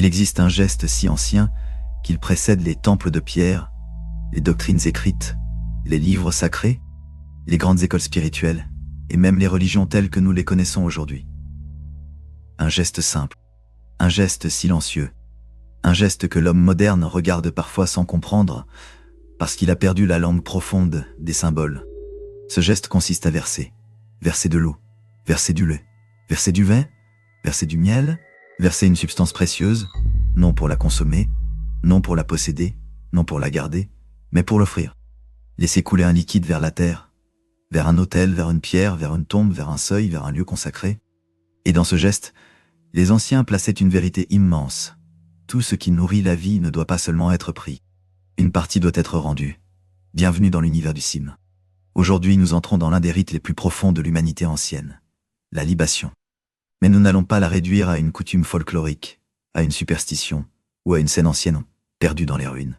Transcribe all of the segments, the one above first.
Il existe un geste si ancien qu'il précède les temples de pierre, les doctrines écrites, les livres sacrés, les grandes écoles spirituelles, et même les religions telles que nous les connaissons aujourd'hui. Un geste simple, un geste silencieux, un geste que l'homme moderne regarde parfois sans comprendre, parce qu'il a perdu la langue profonde des symboles. Ce geste consiste à verser de l'eau, verser du lait, verser du vin, verser du miel, verser une substance précieuse, non pour la consommer, non pour la posséder, non pour la garder, mais pour l'offrir. Laisser couler un liquide vers la terre, vers un autel, vers une pierre, vers une tombe, vers un seuil, vers un lieu consacré. Et dans ce geste, les anciens plaçaient une vérité immense. Tout ce qui nourrit la vie ne doit pas seulement être pris. Une partie doit être rendue. Bienvenue dans l'univers du Sim. Aujourd'hui, nous entrons dans l'un des rites les plus profonds de l'humanité ancienne, la libation. Mais nous n'allons pas la réduire à une coutume folklorique, à une superstition, ou à une scène ancienne, perdue dans les ruines.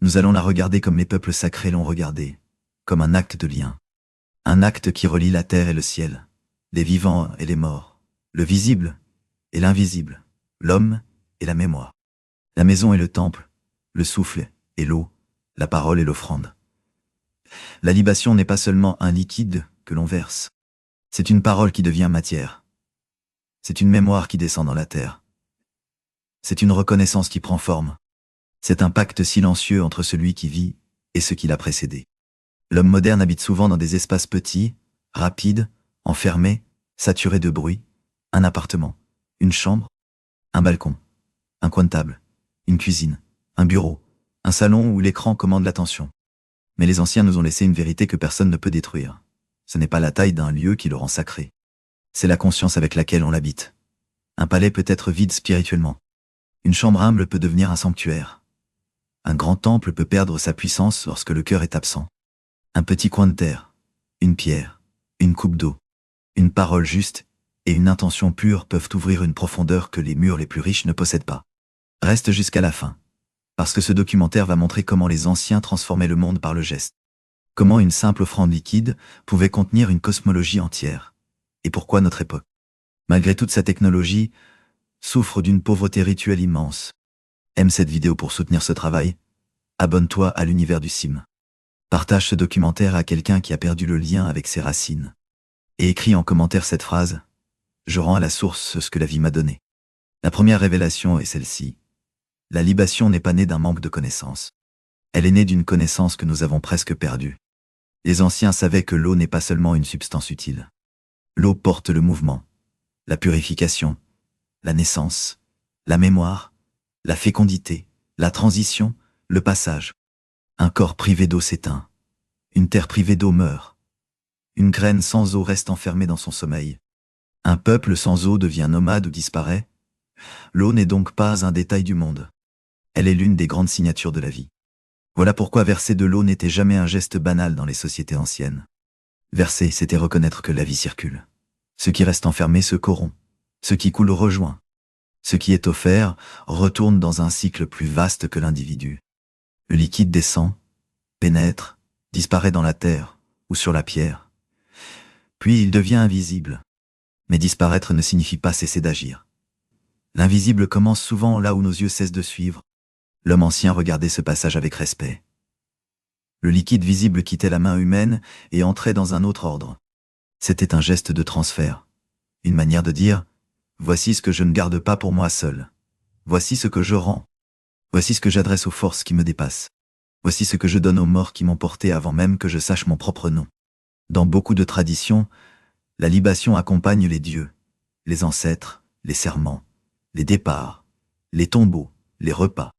Nous allons la regarder comme les peuples sacrés l'ont regardée, comme un acte de lien. Un acte qui relie la terre et le ciel, les vivants et les morts, le visible et l'invisible, l'homme et la mémoire, la maison et le temple, le souffle et l'eau, la parole et l'offrande. La libation n'est pas seulement un liquide que l'on verse. C'est une parole qui devient matière. C'est une mémoire qui descend dans la terre. C'est une reconnaissance qui prend forme. C'est un pacte silencieux entre celui qui vit et ce qui l'a précédé. L'homme moderne habite souvent dans des espaces petits, rapides, enfermés, saturés de bruit, un appartement, une chambre, un balcon, un coin de table, une cuisine, un bureau, un salon où l'écran commande l'attention. Mais les anciens nous ont laissé une vérité que personne ne peut détruire. Ce n'est pas la taille d'un lieu qui le rend sacré. C'est la conscience avec laquelle on l'habite. Un palais peut être vide spirituellement. Une chambre humble peut devenir un sanctuaire. Un grand temple peut perdre sa puissance lorsque le cœur est absent. Un petit coin de terre, une pierre, une coupe d'eau, une parole juste et une intention pure peuvent ouvrir une profondeur que les murs les plus riches ne possèdent pas. Reste jusqu'à la fin, parce que ce documentaire va montrer comment les anciens transformaient le monde par le geste. Comment une simple offrande liquide pouvait contenir une cosmologie entière. Et pourquoi notre époque, malgré toute sa technologie, souffre d'une pauvreté rituelle immense. Aime cette vidéo pour soutenir ce travail. Abonne-toi à l'univers du Sim. Partage ce documentaire à quelqu'un qui a perdu le lien avec ses racines. Et écris en commentaire cette phrase « Je rends à la source ce que la vie m'a donné ». La première révélation est celle-ci. La libation n'est pas née d'un manque de connaissances. Elle est née d'une connaissance que nous avons presque perdue. Les anciens savaient que l'eau n'est pas seulement une substance utile. L'eau porte le mouvement, la purification, la naissance, la mémoire, la fécondité, la transition, le passage. Un corps privé d'eau s'éteint. Une terre privée d'eau meurt. Une graine sans eau reste enfermée dans son sommeil. Un peuple sans eau devient nomade ou disparaît. L'eau n'est donc pas un détail du monde. Elle est l'une des grandes signatures de la vie. Voilà pourquoi verser de l'eau n'était jamais un geste banal dans les sociétés anciennes. Verser, c'était reconnaître que la vie circule. Ce qui reste enfermé se corrompt. Ce qui coule rejoint. Ce qui est offert retourne dans un cycle plus vaste que l'individu. Le liquide descend, pénètre, disparaît dans la terre ou sur la pierre. Puis il devient invisible. Mais disparaître ne signifie pas cesser d'agir. L'invisible commence souvent là où nos yeux cessent de suivre. L'homme ancien regardait ce passage avec respect. Le liquide visible quittait la main humaine et entrait dans un autre ordre. C'était un geste de transfert. Une manière de dire « Voici ce que je ne garde pas pour moi seul. Voici ce que je rends. Voici ce que j'adresse aux forces qui me dépassent. Voici ce que je donne aux morts qui m'ont porté avant même que je sache mon propre nom. » Dans beaucoup de traditions, la libation accompagne les dieux, les ancêtres, les serments, les départs, les tombeaux, les repas,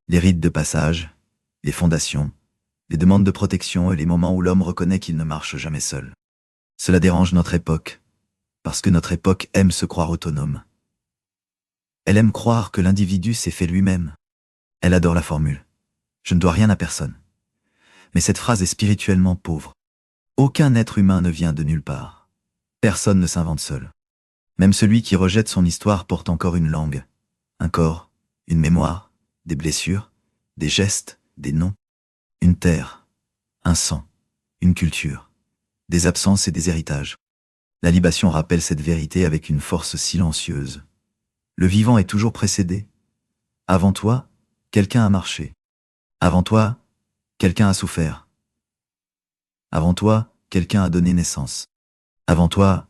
les rites de passage, les fondations, les demandes de protection et les moments où l'homme reconnaît qu'il ne marche jamais seul. Cela dérange notre époque, parce que notre époque aime se croire autonome. Elle aime croire que l'individu s'est fait lui-même. Elle adore la formule « Je ne dois rien à personne ». Mais cette phrase est spirituellement pauvre. Aucun être humain ne vient de nulle part. Personne ne s'invente seul. Même celui qui rejette son histoire porte encore une langue, un corps, une mémoire, des blessures, des gestes, des noms, une terre, un sang, une culture, des absences et des héritages. La libation rappelle cette vérité avec une force silencieuse. Le vivant est toujours précédé, Avant toi, quelqu'un a marché. Avant toi, quelqu'un a souffert. Avant toi, quelqu'un a donné naissance. Avant toi,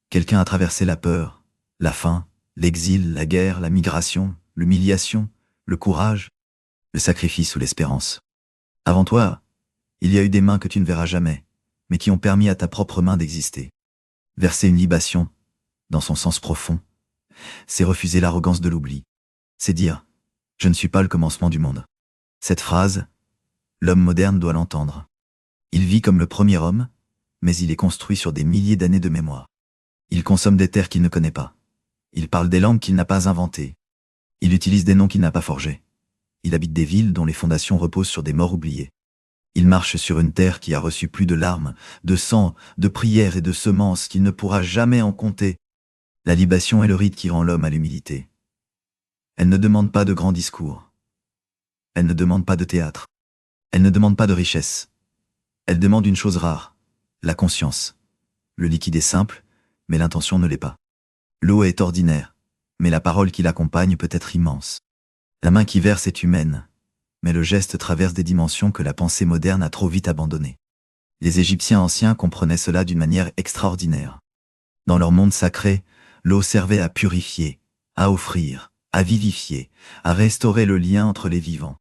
quelqu'un a traversé la peur, la faim, l'exil, la guerre, la migration, l'humiliation, le courage, le sacrifice ou l'espérance. Avant toi, il y a eu des mains que tu ne verras jamais, mais qui ont permis à ta propre main d'exister. Verser une libation, dans son sens profond, c'est refuser l'arrogance de l'oubli. C'est dire « Je ne suis pas le commencement du monde ». Cette phrase, l'homme moderne doit l'entendre. Il vit comme le premier homme, mais il est construit sur des milliers d'années de mémoire. Il consomme des terres qu'il ne connaît pas. Il parle des langues qu'il n'a pas inventées. Il utilise des noms qu'il n'a pas forgés. Il habite des villes dont les fondations reposent sur des morts oubliés. Il marche sur une terre qui a reçu plus de larmes, de sang, de prières et de semences qu'il ne pourra jamais en compter. La libation est le rite qui rend l'homme à l'humilité. Elle ne demande pas de grands discours. Elle ne demande pas de théâtre. Elle ne demande pas de richesse. Elle demande une chose rare, la conscience. Le liquide est simple, mais l'intention ne l'est pas. L'eau est ordinaire, mais la parole qui l'accompagne peut être immense. La main qui verse est humaine, mais le geste traverse des dimensions que la pensée moderne a trop vite abandonnées. Les Égyptiens anciens comprenaient cela d'une manière extraordinaire. Dans leur monde sacré, l'eau servait à purifier, à offrir, à vivifier, à restaurer le lien entre les vivants.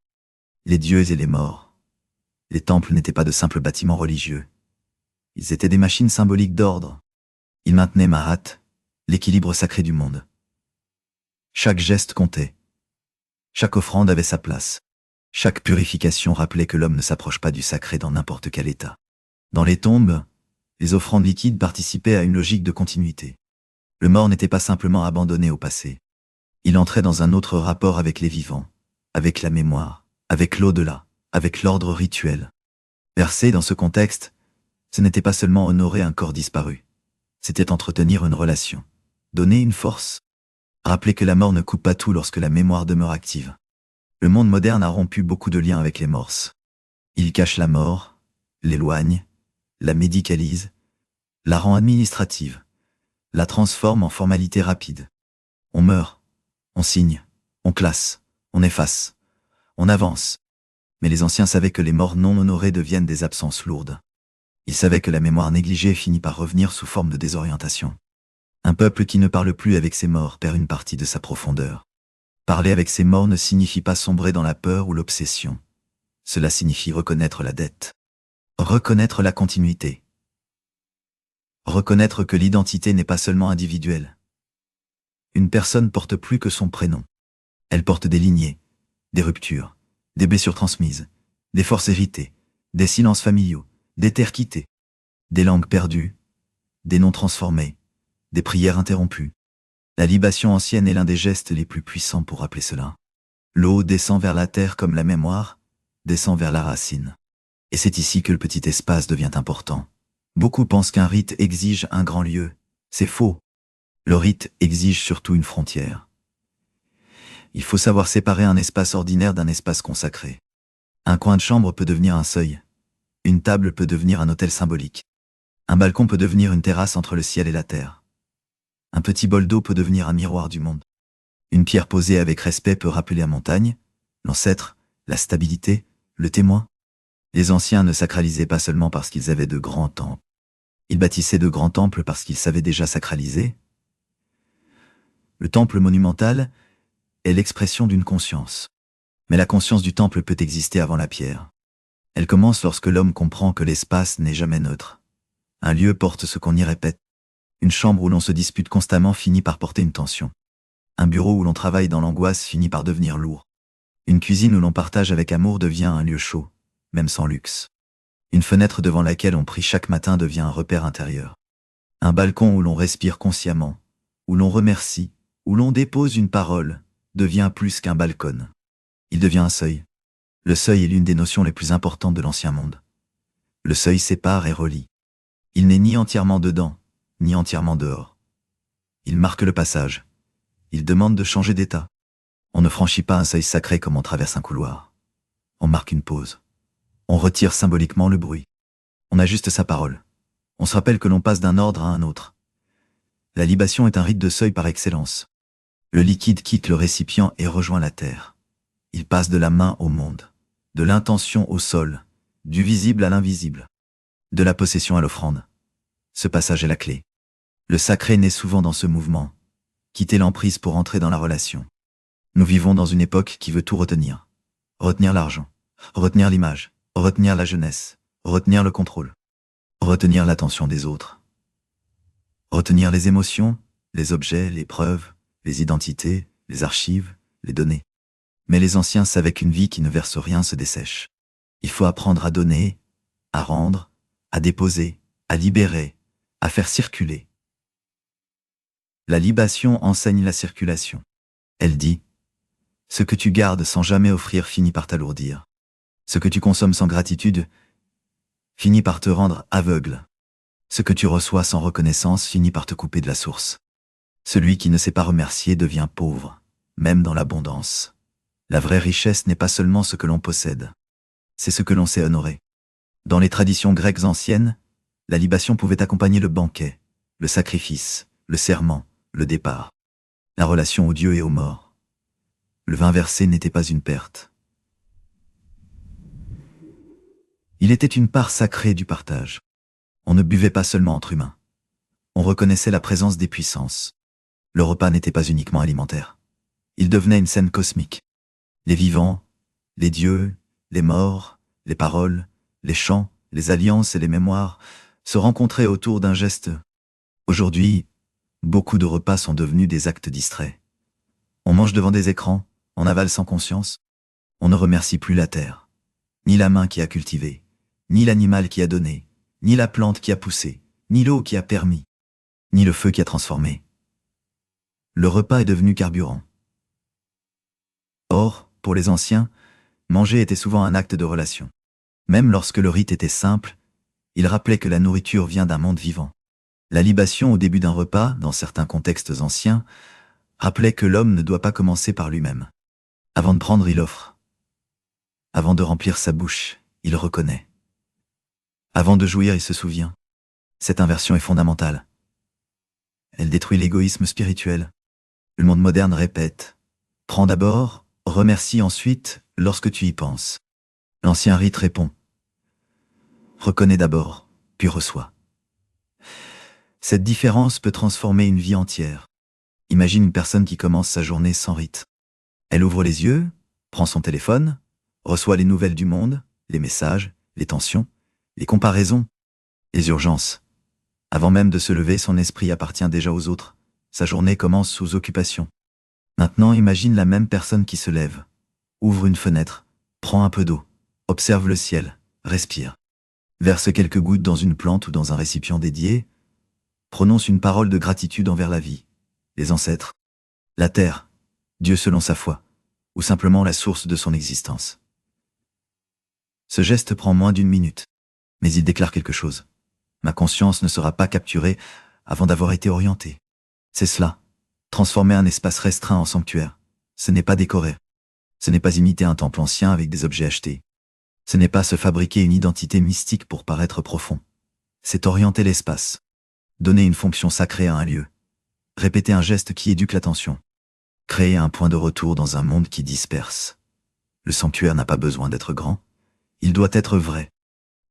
Les dieux et les morts. Les temples n'étaient pas de simples bâtiments religieux. Ils étaient des machines symboliques d'ordre. Ils maintenaient Mahat, l'équilibre sacré du monde. Chaque geste comptait. Chaque offrande avait sa place. Chaque purification rappelait que l'homme ne s'approche pas du sacré dans n'importe quel état. Dans les tombes, les offrandes liquides participaient à une logique de continuité. Le mort n'était pas simplement abandonné au passé. Il entrait dans un autre rapport avec les vivants, avec la mémoire, avec l'au-delà, avec l'ordre rituel. Verser dans ce contexte, ce n'était pas seulement honorer un corps disparu. C'était entretenir une relation, donner une force. Rappeler que la mort ne coupe pas tout lorsque la mémoire demeure active. Le monde moderne a rompu beaucoup de liens avec les morses. Il cache la mort, l'éloigne, la médicalise, la rend administrative, la transforme en formalité rapide. On meurt, on signe, on classe, on efface, on avance. Mais les anciens savaient que les morts non honorés deviennent des absences lourdes. Ils savaient que la mémoire négligée finit par revenir sous forme de désorientation. Un peuple qui ne parle plus avec ses morts perd une partie de sa profondeur. Parler avec ses morts ne signifie pas sombrer dans la peur ou l'obsession. Cela signifie reconnaître la dette. Reconnaître la continuité. Reconnaître que l'identité n'est pas seulement individuelle. Une personne porte plus que son prénom. Elle porte des lignées, des ruptures, des blessures transmises, des forces héritées, des silences familiaux, des terres quittées, des langues perdues, des noms transformés, des prières interrompues. La libation ancienne est l'un des gestes les plus puissants pour rappeler cela. L'eau descend vers la terre comme la mémoire descend vers la racine. Et c'est ici que le petit espace devient important. Beaucoup pensent qu'un rite exige un grand lieu. C'est faux. Le rite exige surtout une frontière. Il faut savoir séparer un espace ordinaire d'un espace consacré. Un coin de chambre peut devenir un seuil. Une table peut devenir un autel symbolique. Un balcon peut devenir une terrasse entre le ciel et la terre. Un petit bol d'eau peut devenir un miroir du monde. Une pierre posée avec respect peut rappeler la montagne, l'ancêtre, la stabilité, le témoin. Les anciens ne sacralisaient pas seulement parce qu'ils avaient de grands temples. Ils bâtissaient de grands temples parce qu'ils savaient déjà sacraliser. Le temple monumental est l'expression d'une conscience. Mais la conscience du temple peut exister avant la pierre. Elle commence lorsque l'homme comprend que l'espace n'est jamais neutre. Un lieu porte ce qu'on y répète. Une chambre où l'on se dispute constamment finit par porter une tension. Un bureau où l'on travaille dans l'angoisse finit par devenir lourd. Une cuisine où l'on partage avec amour devient un lieu chaud, même sans luxe. Une fenêtre devant laquelle on prie chaque matin devient un repère intérieur. Un balcon où l'on respire consciemment, où l'on remercie, où l'on dépose une parole, devient plus qu'un balcon. Il devient un seuil. Le seuil est l'une des notions les plus importantes de l'ancien monde. Le seuil sépare et relie. Il n'est ni entièrement dedans, ni entièrement dehors. Il marque le passage. Il demande de changer d'état. On ne franchit pas un seuil sacré comme on traverse un couloir. On marque une pause. On retire symboliquement le bruit. On ajuste sa parole. On se rappelle que l'on passe d'un ordre à un autre. La libation est un rite de seuil par excellence. Le liquide quitte le récipient et rejoint la terre. Il passe de la main au monde, de l'intention au sol, du visible à l'invisible, de la possession à l'offrande. Ce passage est la clé. Le sacré naît souvent dans ce mouvement. Quitter l'emprise pour entrer dans la relation. Nous vivons dans une époque qui veut tout retenir. Retenir l'argent, retenir l'image, retenir la jeunesse, retenir le contrôle, retenir l'attention des autres. Retenir les émotions, les objets, les preuves, les identités, les archives, les données. Mais les anciens savaient qu'une vie qui ne verse rien se dessèche. Il faut apprendre à donner, à rendre, à déposer, à libérer, à faire circuler. La libation enseigne la circulation. Elle dit « Ce que tu gardes sans jamais offrir finit par t'alourdir. Ce que tu consommes sans gratitude finit par te rendre aveugle. Ce que tu reçois sans reconnaissance finit par te couper de la source. Celui qui ne sait pas remercier devient pauvre, même dans l'abondance. La vraie richesse n'est pas seulement ce que l'on possède, c'est ce que l'on sait honorer. Dans les traditions grecques anciennes, la libation pouvait accompagner le banquet, le sacrifice, le serment, le départ, la relation aux dieux et aux morts. Le vin versé n'était pas une perte. Il était une part sacrée du partage. On ne buvait pas seulement entre humains. On reconnaissait la présence des puissances. Le repas n'était pas uniquement alimentaire. Il devenait une scène cosmique. Les vivants, les dieux, les morts, les paroles, les chants, les alliances et les mémoires se rencontraient autour d'un geste. Aujourd'hui, beaucoup de repas sont devenus des actes distraits. On mange devant des écrans, on avale sans conscience. On ne remercie plus la terre, ni la main qui a cultivé, ni l'animal qui a donné, ni la plante qui a poussé, ni l'eau qui a permis, ni le feu qui a transformé. Le repas est devenu carburant. Or, pour les anciens, manger était souvent un acte de relation. Même lorsque le rite était simple, il rappelait que la nourriture vient d'un monde vivant. La libation au début d'un repas, dans certains contextes anciens, rappelait que l'homme ne doit pas commencer par lui-même. Avant de prendre, il offre. Avant de remplir sa bouche, il reconnaît. Avant de jouir, il se souvient. Cette inversion est fondamentale. Elle détruit l'égoïsme spirituel. Le monde moderne répète « Prends d'abord, remercie ensuite, lorsque tu y penses ». L'ancien rite répond « Reconnais d'abord, puis reçois ». Cette différence peut transformer une vie entière. Imagine une personne qui commence sa journée sans rite. Elle ouvre les yeux, prend son téléphone, reçoit les nouvelles du monde, les messages, les tensions, les comparaisons, les urgences. Avant même de se lever, son esprit appartient déjà aux autres. Sa journée commence sous occupation. Maintenant, imagine la même personne qui se lève, ouvre une fenêtre, prend un peu d'eau, observe le ciel, respire, verse quelques gouttes dans une plante ou dans un récipient dédié, prononce une parole de gratitude envers la vie, les ancêtres, la terre, Dieu selon sa foi, ou simplement la source de son existence. Ce geste prend moins d'une minute, mais il déclare quelque chose. Ma conscience ne sera pas capturée avant d'avoir été orientée. C'est cela, transformer un espace restreint en sanctuaire. Ce n'est pas décorer. Ce n'est pas imiter un temple ancien avec des objets achetés. Ce n'est pas se fabriquer une identité mystique pour paraître profond. C'est orienter l'espace. Donner une fonction sacrée à un lieu. Répéter un geste qui éduque l'attention. Créer un point de retour dans un monde qui disperse. Le sanctuaire n'a pas besoin d'être grand. Il doit être vrai.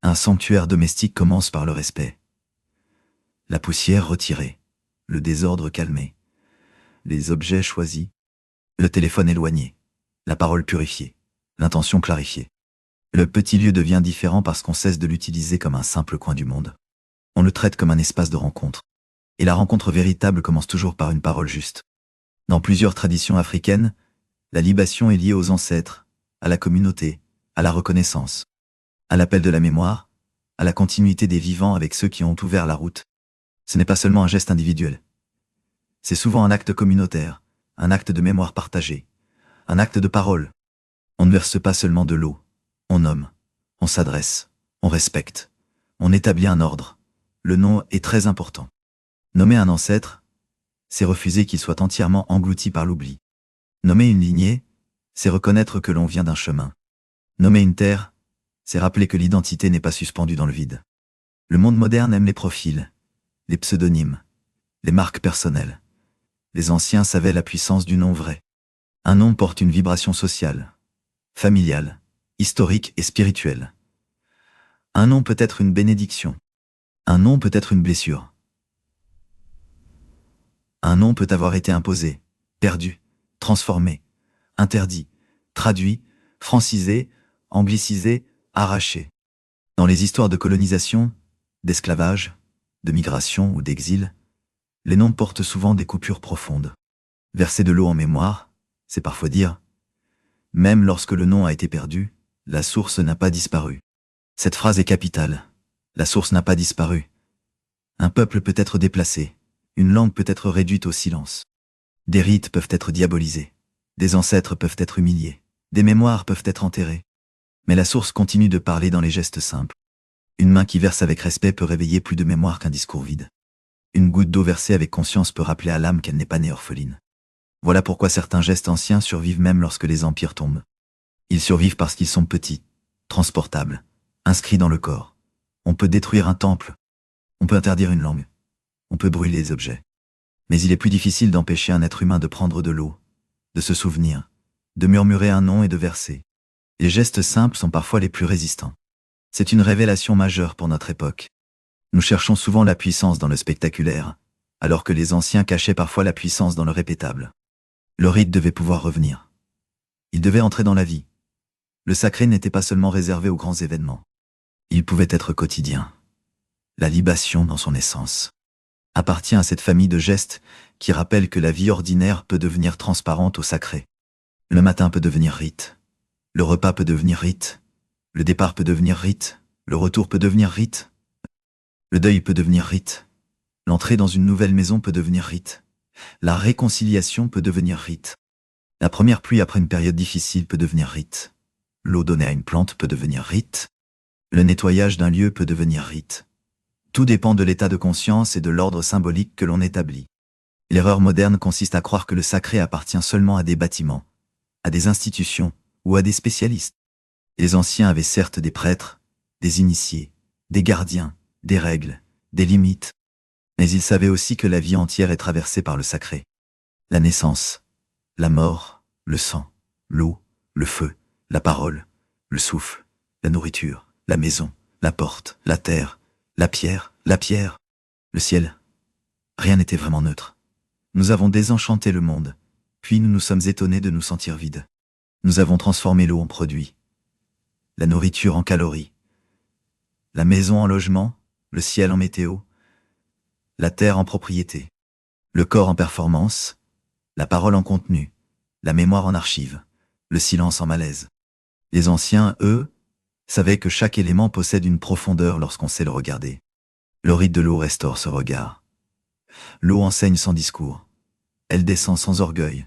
Un sanctuaire domestique commence par le respect. La poussière retirée, le désordre calmé, les objets choisis, le téléphone éloigné, la parole purifiée, l'intention clarifiée. Le petit lieu devient différent parce qu'on cesse de l'utiliser comme un simple coin du monde. On le traite comme un espace de rencontre. Et la rencontre véritable commence toujours par une parole juste. Dans plusieurs traditions africaines, la libation est liée aux ancêtres, à la communauté, à la reconnaissance, à l'appel de la mémoire, à la continuité des vivants avec ceux qui ont ouvert la route. Ce n'est pas seulement un geste individuel. C'est souvent un acte communautaire, un acte de mémoire partagée, un acte de parole. On ne verse pas seulement de l'eau, on nomme, on s'adresse, on respecte, on établit un ordre. Le nom est très important. Nommer un ancêtre, c'est refuser qu'il soit entièrement englouti par l'oubli. Nommer une lignée, c'est reconnaître que l'on vient d'un chemin. Nommer une terre, c'est rappeler que l'identité n'est pas suspendue dans le vide. Le monde moderne aime les profils, les pseudonymes, les marques personnelles. Les anciens savaient la puissance du nom vrai. Un nom porte une vibration sociale, familial, historique et spirituel. Un nom peut être une bénédiction. Un nom peut être une blessure. Un nom peut avoir été imposé, perdu, transformé, interdit, traduit, francisé, anglicisé, arraché. Dans les histoires de colonisation, d'esclavage, de migration ou d'exil, les noms portent souvent des coupures profondes. Verser de l'eau en mémoire, c'est parfois dire « Même lorsque le nom a été perdu, la source n'a pas disparu ». Cette phrase est capitale. La source n'a pas disparu. Un peuple peut être déplacé. Une langue peut être réduite au silence. Des rites peuvent être diabolisés. Des ancêtres peuvent être humiliés. Des mémoires peuvent être enterrées. Mais la source continue de parler dans les gestes simples. Une main qui verse avec respect peut réveiller plus de mémoire qu'un discours vide. Une goutte d'eau versée avec conscience peut rappeler à l'âme qu'elle n'est pas née orpheline. Voilà pourquoi certains gestes anciens survivent même lorsque les empires tombent. Ils survivent parce qu'ils sont petits, transportables, inscrits dans le corps. On peut détruire un temple. On peut interdire une langue. On peut brûler des objets. Mais il est plus difficile d'empêcher un être humain de prendre de l'eau, de se souvenir, de murmurer un nom et de verser. Les gestes simples sont parfois les plus résistants. C'est une révélation majeure pour notre époque. Nous cherchons souvent la puissance dans le spectaculaire, alors que les anciens cachaient parfois la puissance dans le répétable. Le rite devait pouvoir revenir. Il devait entrer dans la vie. Le sacré n'était pas seulement réservé aux grands événements. Il pouvait être quotidien. La libation dans son essence appartient à cette famille de gestes qui rappellent que la vie ordinaire peut devenir transparente au sacré. Le matin peut devenir rite. Le repas peut devenir rite. Le départ peut devenir rite. Le retour peut devenir rite. Le deuil peut devenir rite. L'entrée dans une nouvelle maison peut devenir rite. La réconciliation peut devenir rite. La première pluie après une période difficile peut devenir rite. L'eau donnée à une plante peut devenir rite. Le nettoyage d'un lieu peut devenir rite. Tout dépend de l'état de conscience et de l'ordre symbolique que l'on établit. L'erreur moderne consiste à croire que le sacré appartient seulement à des bâtiments, à des institutions ou à des spécialistes. Les anciens avaient certes des prêtres, des initiés, des gardiens, des règles, des limites, mais ils savaient aussi que la vie entière est traversée par le sacré. La naissance, la mort, le sang, l'eau, le feu, la parole, le souffle, la nourriture, la maison, la porte, la terre, la pierre, le ciel. Rien n'était vraiment neutre. Nous avons désenchanté le monde, puis nous nous sommes étonnés de nous sentir vides. Nous avons transformé l'eau en produit, la nourriture en calories, la maison en logement, le ciel en météo, la terre en propriété, le corps en performance, la parole en contenu, la mémoire en archive, le silence en malaise. Les anciens, eux, savaient que chaque élément possède une profondeur lorsqu'on sait le regarder. Le rite de l'eau restaure ce regard. L'eau enseigne sans discours. Elle descend sans orgueil.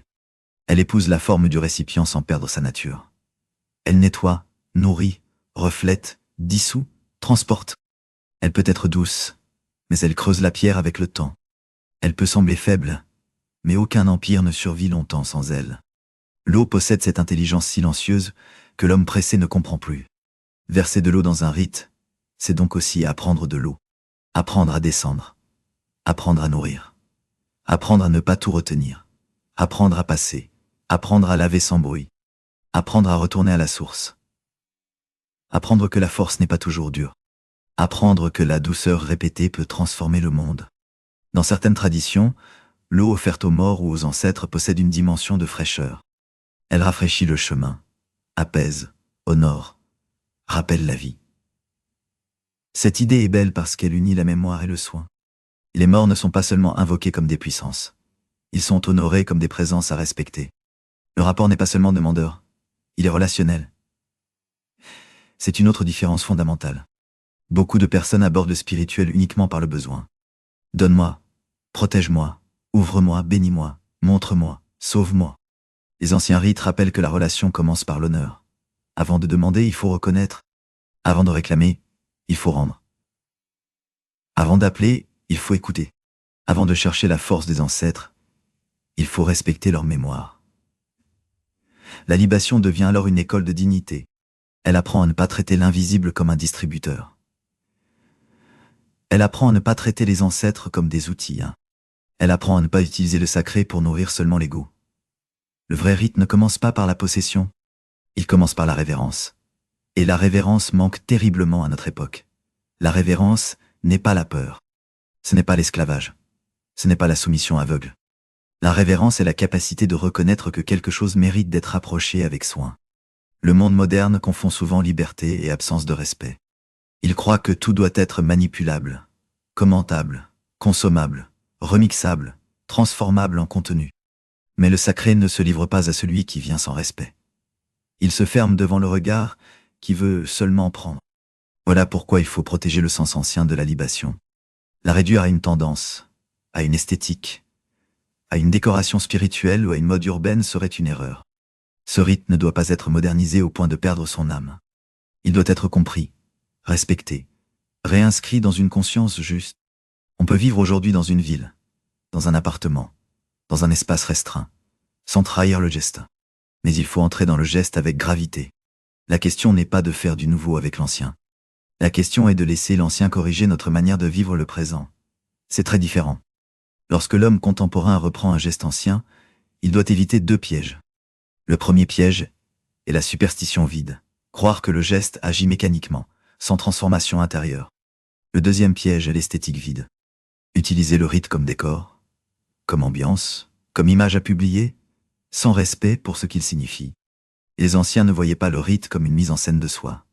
Elle épouse la forme du récipient sans perdre sa nature. Elle nettoie, nourrit, reflète, dissout, transporte. Elle peut être douce, mais elle creuse la pierre avec le temps. Elle peut sembler faible, mais aucun empire ne survit longtemps sans elle. L'eau possède cette intelligence silencieuse que l'homme pressé ne comprend plus. Verser de l'eau dans un rite, c'est donc aussi apprendre de l'eau. Apprendre à descendre. Apprendre à nourrir. Apprendre à ne pas tout retenir. Apprendre à passer. Apprendre à laver sans bruit. Apprendre à retourner à la source. Apprendre que la force n'est pas toujours dure. Apprendre que la douceur répétée peut transformer le monde. Dans certaines traditions, l'eau offerte aux morts ou aux ancêtres possède une dimension de fraîcheur. Elle rafraîchit le chemin, apaise, honore, rappelle la vie. Cette idée est belle parce qu'elle unit la mémoire et le soin. Les morts ne sont pas seulement invoqués comme des puissances. Ils sont honorés comme des présences à respecter. Le rapport n'est pas seulement demandeur, il est relationnel. C'est une autre différence fondamentale. Beaucoup de personnes abordent le spirituel uniquement par le besoin. Donne-moi, protège-moi, ouvre-moi, bénis-moi, montre-moi, sauve-moi. Les anciens rites rappellent que la relation commence par l'honneur. Avant de demander, il faut reconnaître. Avant de réclamer, il faut rendre. Avant d'appeler, il faut écouter. Avant de chercher la force des ancêtres, il faut respecter leur mémoire. La libation devient alors une école de dignité. Elle apprend à ne pas traiter l'invisible comme un distributeur. Elle apprend à ne pas traiter les ancêtres comme des outils. Elle apprend à ne pas utiliser le sacré pour nourrir seulement l'ego. Le vrai rite ne commence pas par la possession. Il commence par la révérence. Et la révérence manque terriblement à notre époque. La révérence n'est pas la peur. Ce n'est pas l'esclavage. Ce n'est pas la soumission aveugle. La révérence est la capacité de reconnaître que quelque chose mérite d'être approché avec soin. Le monde moderne confond souvent liberté et absence de respect. Il croit que tout doit être manipulable, commentable, consommable, remixable, transformable en contenu. Mais le sacré ne se livre pas à celui qui vient sans respect. Il se ferme devant le regard qui veut seulement prendre. Voilà pourquoi il faut protéger le sens ancien de la libation. La réduire à une tendance, à une esthétique, à une décoration spirituelle ou à une mode urbaine serait une erreur. Ce rite ne doit pas être modernisé au point de perdre son âme. Il doit être compris, respecté, réinscrit dans une conscience juste. On peut vivre aujourd'hui dans une ville, dans un appartement, dans un espace restreint, sans trahir le geste. Mais il faut entrer dans le geste avec gravité. La question n'est pas de faire du nouveau avec l'ancien. La question est de laisser l'ancien corriger notre manière de vivre le présent. C'est très différent. Lorsque l'homme contemporain reprend un geste ancien, il doit éviter 2 pièges. Le premier piège est la superstition vide, croire que le geste agit mécaniquement, sans transformation intérieure. Le deuxième piège est l'esthétique vide. Utiliser le rite comme décor, comme ambiance, comme image à publier, sans respect pour ce qu'il signifie. Les anciens ne voyaient pas le rite comme une mise en scène de soi.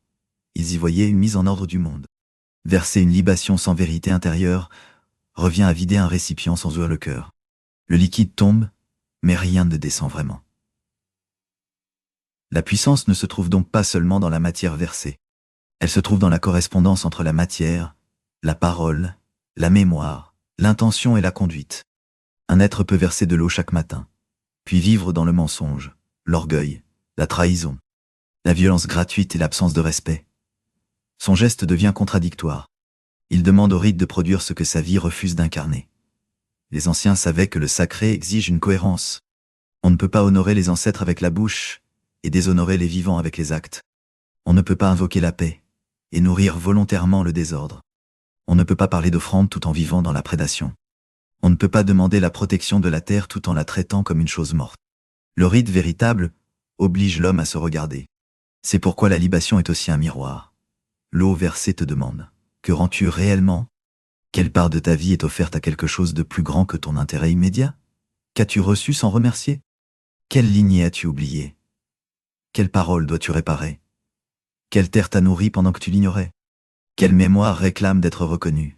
Ils y voyaient une mise en ordre du monde. Verser une libation sans vérité intérieure revient à vider un récipient sans ouvrir le cœur. Le liquide tombe, mais rien ne descend vraiment. La puissance ne se trouve donc pas seulement dans la matière versée. Elle se trouve dans la correspondance entre la matière, la parole, la mémoire, l'intention et la conduite. Un être peut verser de l'eau chaque matin, puis vivre dans le mensonge, l'orgueil, la trahison, la violence gratuite et l'absence de respect. Son geste devient contradictoire. Il demande au rite de produire ce que sa vie refuse d'incarner. Les anciens savaient que le sacré exige une cohérence. On ne peut pas honorer les ancêtres avec la bouche et déshonorer les vivants avec les actes. On ne peut pas invoquer la paix et nourrir volontairement le désordre. On ne peut pas parler d'offrande tout en vivant dans la prédation. On ne peut pas demander la protection de la terre tout en la traitant comme une chose morte. Le rite véritable oblige l'homme à se regarder. C'est pourquoi la libation est aussi un miroir. L'eau versée te demande: que rends-tu réellement? Quelle part de ta vie est offerte à quelque chose de plus grand que ton intérêt immédiat? Qu'as-tu reçu sans remercier? Quelle lignée as-tu oubliée? Quelle parole dois-tu réparer? Quelle terre t'a nourri pendant que tu l'ignorais? Quelle mémoire réclame d'être reconnue?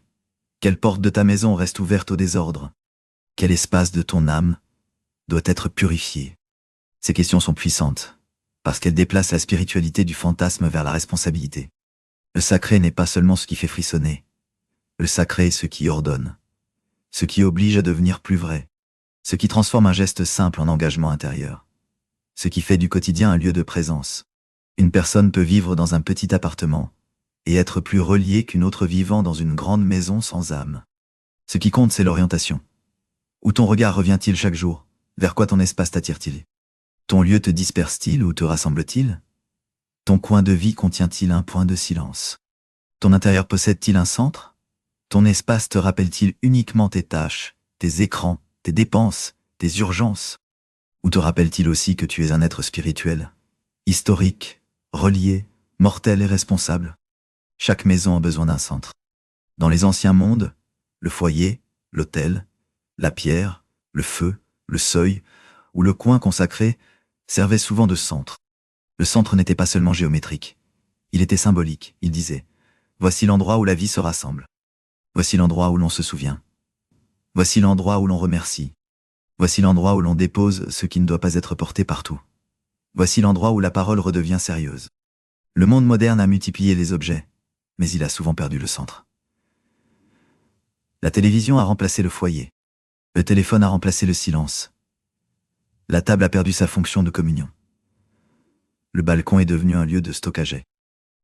Quelle porte de ta maison reste ouverte au désordre? Quel espace de ton âme doit être purifié? Ces questions sont puissantes, parce qu'elles déplacent la spiritualité du fantasme vers la responsabilité. Le sacré n'est pas seulement ce qui fait frissonner. Le sacré est ce qui ordonne, ce qui oblige à devenir plus vrai, ce qui transforme un geste simple en engagement intérieur, ce qui fait du quotidien un lieu de présence. Une personne peut vivre dans un petit appartement et être plus reliée qu'une autre vivant dans une grande maison sans âme. Ce qui compte, c'est l'orientation. Où ton regard revient-il chaque jour? Vers quoi ton espace t'attire-t-il? Ton lieu te disperse-t-il ou te rassemble-t-il? Ton coin de vie contient-il un point de silence? Ton intérieur possède-t-il un centre? Ton espace te rappelle-t-il uniquement tes tâches, tes écrans, tes dépenses, tes urgences? Ou te rappelle-t-il aussi que tu es un être spirituel, historique, relié, mortel et responsable? Chaque maison a besoin d'un centre. Dans les anciens mondes, le foyer, l'autel, la pierre, le feu, le seuil ou le coin consacré servaient souvent de centre. Le centre n'était pas seulement géométrique. Il était symbolique. Il disait: voici l'endroit où la vie se rassemble. Voici l'endroit où l'on se souvient. Voici l'endroit où l'on remercie. Voici l'endroit où l'on dépose ce qui ne doit pas être porté partout. Voici l'endroit où la parole redevient sérieuse. Le monde moderne a multiplié les objets, mais il a souvent perdu le centre. La télévision a remplacé le foyer. Le téléphone a remplacé le silence. La table a perdu sa fonction de communion. Le balcon est devenu un lieu de stockage.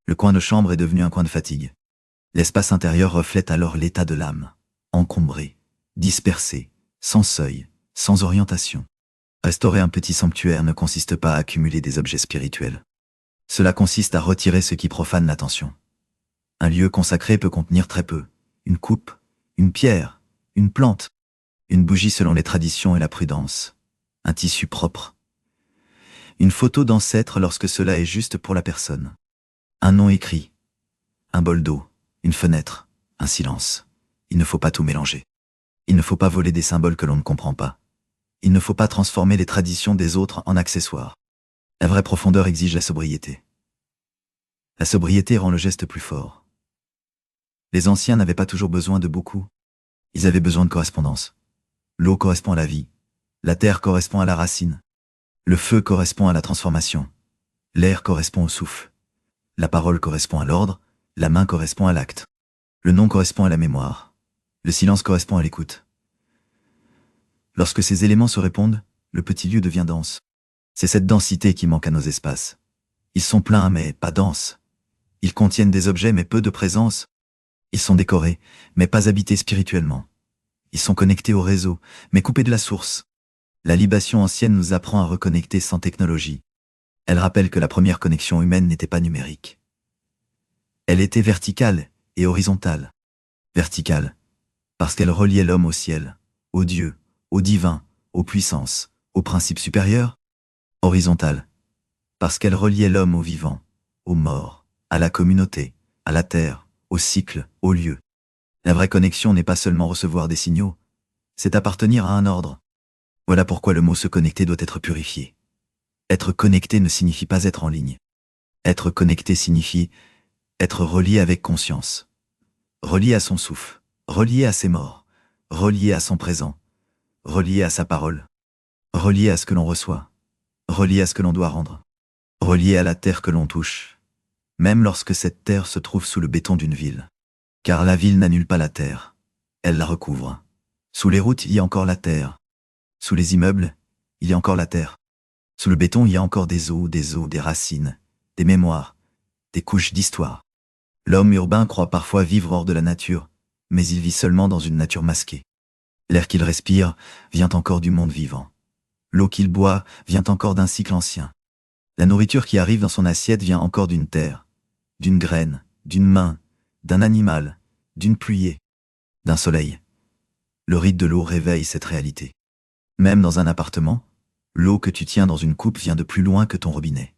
Le coin de chambre est devenu un coin de fatigue. L'espace intérieur reflète alors l'état de l'âme, encombré, dispersé, sans seuil, sans orientation. Restaurer un petit sanctuaire ne consiste pas à accumuler des objets spirituels. Cela consiste à retirer ce qui profane l'attention. Un lieu consacré peut contenir très peu: une coupe, une pierre, une plante, une bougie selon les traditions et la prudence, un tissu propre. Une photo d'ancêtre lorsque cela est juste pour la personne. Un nom écrit. Un bol d'eau. Une fenêtre. Un silence. Il ne faut pas tout mélanger. Il ne faut pas voler des symboles que l'on ne comprend pas. Il ne faut pas transformer les traditions des autres en accessoires. La vraie profondeur exige la sobriété. La sobriété rend le geste plus fort. Les anciens n'avaient pas toujours besoin de beaucoup. Ils avaient besoin de correspondance. L'eau correspond à la vie. La terre correspond à la racine. Le feu correspond à la transformation. L'air correspond au souffle. La parole correspond à l'ordre. La main correspond à l'acte. Le nom correspond à la mémoire. Le silence correspond à l'écoute. Lorsque ces éléments se répondent, le petit lieu devient dense. C'est cette densité qui manque à nos espaces. Ils sont pleins mais pas denses. Ils contiennent des objets mais peu de présence. Ils sont décorés, mais pas habités spirituellement. Ils sont connectés au réseau, mais coupés de la source. La libation ancienne nous apprend à reconnecter sans technologie. Elle rappelle que la première connexion humaine n'était pas numérique. Elle était verticale et horizontale. Verticale, parce qu'elle reliait l'homme au ciel, au Dieu, au divin, aux puissances, aux principes supérieurs. Horizontale, parce qu'elle reliait l'homme au vivant, aux morts, à la communauté, à la terre, au cycle, au lieu. La vraie connexion n'est pas seulement recevoir des signaux, c'est appartenir à un ordre. Voilà pourquoi le mot se connecter doit être purifié. Être connecté ne signifie pas être en ligne. Être connecté signifie être relié avec conscience. Relié à son souffle, relié à ses morts, relié à son présent, relié à sa parole, relié à ce que l'on reçoit, relié à ce que l'on doit rendre, relié à la terre que l'on touche, même lorsque cette terre se trouve sous le béton d'une ville. Car la ville n'annule pas la terre, elle la recouvre. Sous les routes, il y a encore la terre. Sous les immeubles, il y a encore la terre. Sous le béton, il y a encore des os, des racines, des mémoires, des couches d'histoire. L'homme urbain croit parfois vivre hors de la nature, mais il vit seulement dans une nature masquée. L'air qu'il respire vient encore du monde vivant. L'eau qu'il boit vient encore d'un cycle ancien. La nourriture qui arrive dans son assiette vient encore d'une terre, d'une graine, d'une main, d'un animal, d'une pluie, d'un soleil. Le rite de l'eau réveille cette réalité. Même dans un appartement, l'eau que tu tiens dans une coupe vient de plus loin que ton robinet.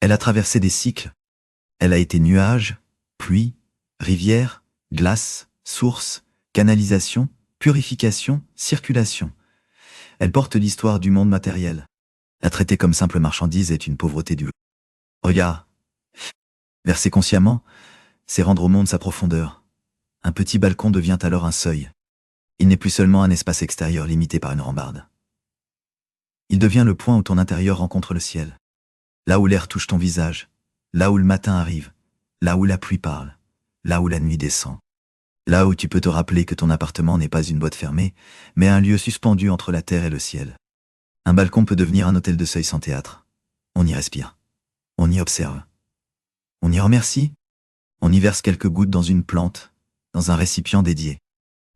Elle a traversé des cycles. Elle a été nuage, pluie, rivière, glace, source, canalisation, purification, circulation. Elle porte l'histoire du monde matériel. La traiter comme simple marchandise est une pauvreté du regard. Verser consciemment, c'est rendre au monde sa profondeur. Un petit balcon devient alors un seuil. Il n'est plus seulement un espace extérieur limité par une rambarde. Il devient le point où ton intérieur rencontre le ciel. Là où l'air touche ton visage, là où le matin arrive, là où la pluie parle, là où la nuit descend. Là où tu peux te rappeler que ton appartement n'est pas une boîte fermée, mais un lieu suspendu entre la terre et le ciel. Un balcon peut devenir un hôtel de seuil sans théâtre. On y respire. On y observe. On y remercie. On y verse quelques gouttes dans une plante, dans un récipient dédié,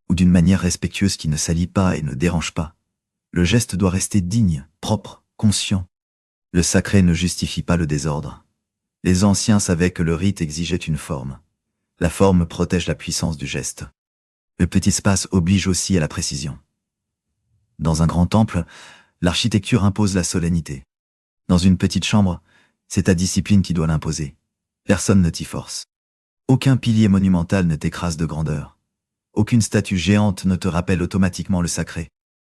ou d'une manière respectueuse qui ne salit pas et ne dérange pas. Le geste doit rester digne, propre, conscient. Le sacré ne justifie pas le désordre. Les anciens savaient que le rite exigeait une forme. La forme protège la puissance du geste. Le petit espace oblige aussi à la précision. Dans un grand temple, l'architecture impose la solennité. Dans une petite chambre, c'est ta discipline qui doit l'imposer. Personne ne t'y force. Aucun pilier monumental ne t'écrase de grandeur. Aucune statue géante ne te rappelle automatiquement le sacré.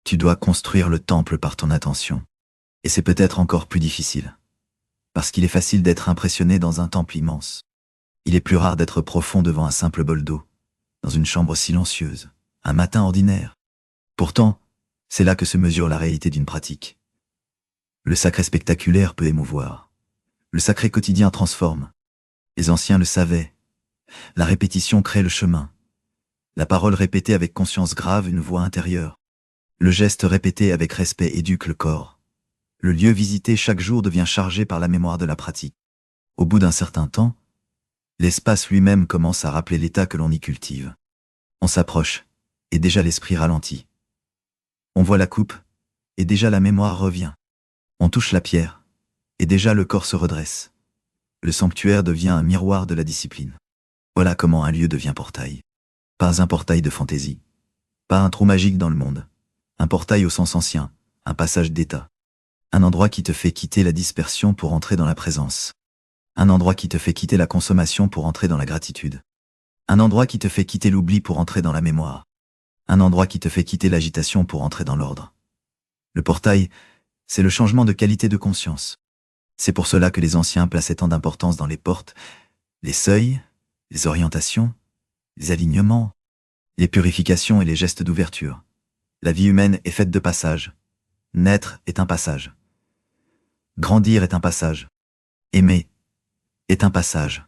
Tu dois construire le temple par ton attention. Et c'est peut-être encore plus difficile. Parce qu'il est facile d'être impressionné dans un temple immense. Il est plus rare d'être profond devant un simple bol d'eau, dans une chambre silencieuse, un matin ordinaire. Pourtant, c'est là que se mesure la réalité d'une pratique. Le sacré spectaculaire peut émouvoir. Le sacré quotidien transforme. Les anciens le savaient. La répétition crée le chemin. La parole répétée avec conscience grave une voix intérieure. Le geste répété avec respect éduque le corps. Le lieu visité chaque jour devient chargé par la mémoire de la pratique. Au bout d'un certain temps, l'espace lui-même commence à rappeler l'état que l'on y cultive. On s'approche, et déjà l'esprit ralentit. On voit la coupe, et déjà la mémoire revient. On touche la pierre, et déjà le corps se redresse. Le sanctuaire devient un miroir de la discipline. Voilà comment un lieu devient portail. Pas un portail de fantaisie. Pas un trou magique dans le monde. Un portail au sens ancien, un passage d'état. Un endroit qui te fait quitter la dispersion pour entrer dans la présence. Un endroit qui te fait quitter la consommation pour entrer dans la gratitude. Un endroit qui te fait quitter l'oubli pour entrer dans la mémoire. Un endroit qui te fait quitter l'agitation pour entrer dans l'ordre. Le portail, c'est le changement de qualité de conscience. C'est pour cela que les anciens plaçaient tant d'importance dans les portes, les seuils, les orientations, les alignements, les purifications et les gestes d'ouverture. La vie humaine est faite de passages. Naître est un passage. Grandir est un passage. Aimer est un passage.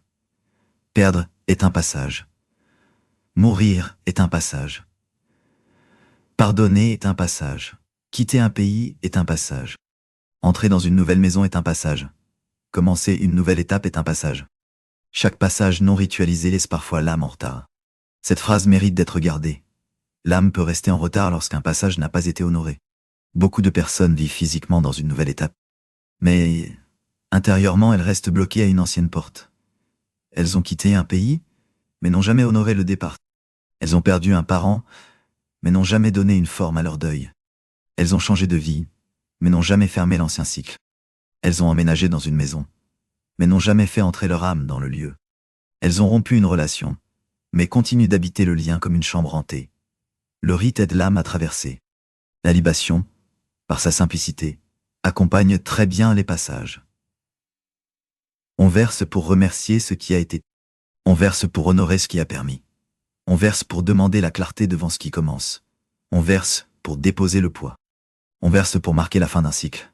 Perdre est un passage. Mourir est un passage. Pardonner est un passage. Quitter un pays est un passage. Entrer dans une nouvelle maison est un passage. Commencer une nouvelle étape est un passage. Chaque passage non ritualisé laisse parfois l'âme en retard. Cette phrase mérite d'être gardée. L'âme peut rester en retard lorsqu'un passage n'a pas été honoré. Beaucoup de personnes vivent physiquement dans une nouvelle étape. Mais intérieurement, elles restent bloquées à une ancienne porte. Elles ont quitté un pays, mais n'ont jamais honoré le départ. Elles ont perdu un parent, mais n'ont jamais donné une forme à leur deuil. Elles ont changé de vie, mais n'ont jamais fermé l'ancien cycle. Elles ont emménagé dans une maison, mais n'ont jamais fait entrer leur âme dans le lieu. Elles ont rompu une relation, mais continuent d'habiter le lien comme une chambre hantée. Le rite aide l'âme à traverser. La libation, par sa simplicité, accompagne très bien les passages. On verse pour remercier ce qui a été. On verse pour honorer ce qui a permis. On verse pour demander la clarté devant ce qui commence. On verse pour déposer le poids. On verse pour marquer la fin d'un cycle.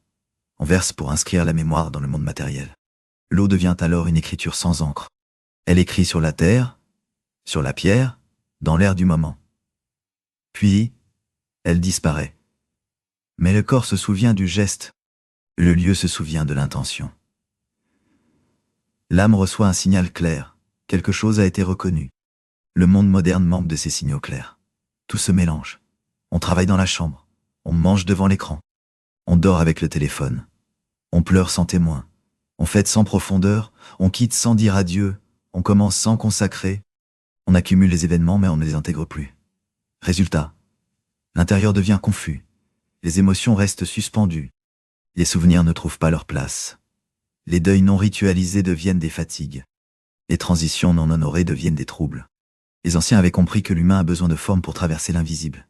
On verse pour inscrire la mémoire dans le monde matériel. L'eau devient alors une écriture sans encre. Elle écrit sur la terre, sur la pierre, dans l'air du moment. Puis, elle disparaît. Mais le corps se souvient du geste. Le lieu se souvient de l'intention. L'âme reçoit un signal clair. Quelque chose a été reconnu. Le monde moderne manque de ces signaux clairs. Tout se mélange. On travaille dans la chambre. On mange devant l'écran. On dort avec le téléphone. On pleure sans témoin. On fête sans profondeur. On quitte sans dire adieu. On commence sans consacrer. On accumule les événements mais on ne les intègre plus. Résultat, l'intérieur devient confus. Les émotions restent suspendues. Les souvenirs ne trouvent pas leur place. Les deuils non ritualisés deviennent des fatigues. Les transitions non honorées deviennent des troubles. Les anciens avaient compris que l'humain a besoin de forme pour traverser l'invisible.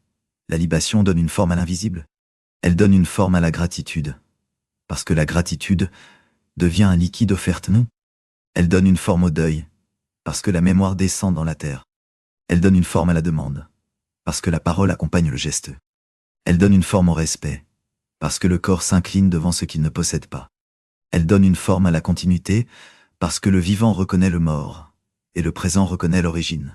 La libation donne une forme à l'invisible. Elle donne une forme à la gratitude. Parce que la gratitude devient un liquide offerte non. Elle donne une forme au deuil. Parce que la mémoire descend dans la terre. Elle donne une forme à la demande. Parce que la parole accompagne le geste. Elle donne une forme au respect. Parce que le corps s'incline devant ce qu'il ne possède pas. Elle donne une forme à la continuité. Parce que le vivant reconnaît le mort. Et le présent reconnaît l'origine.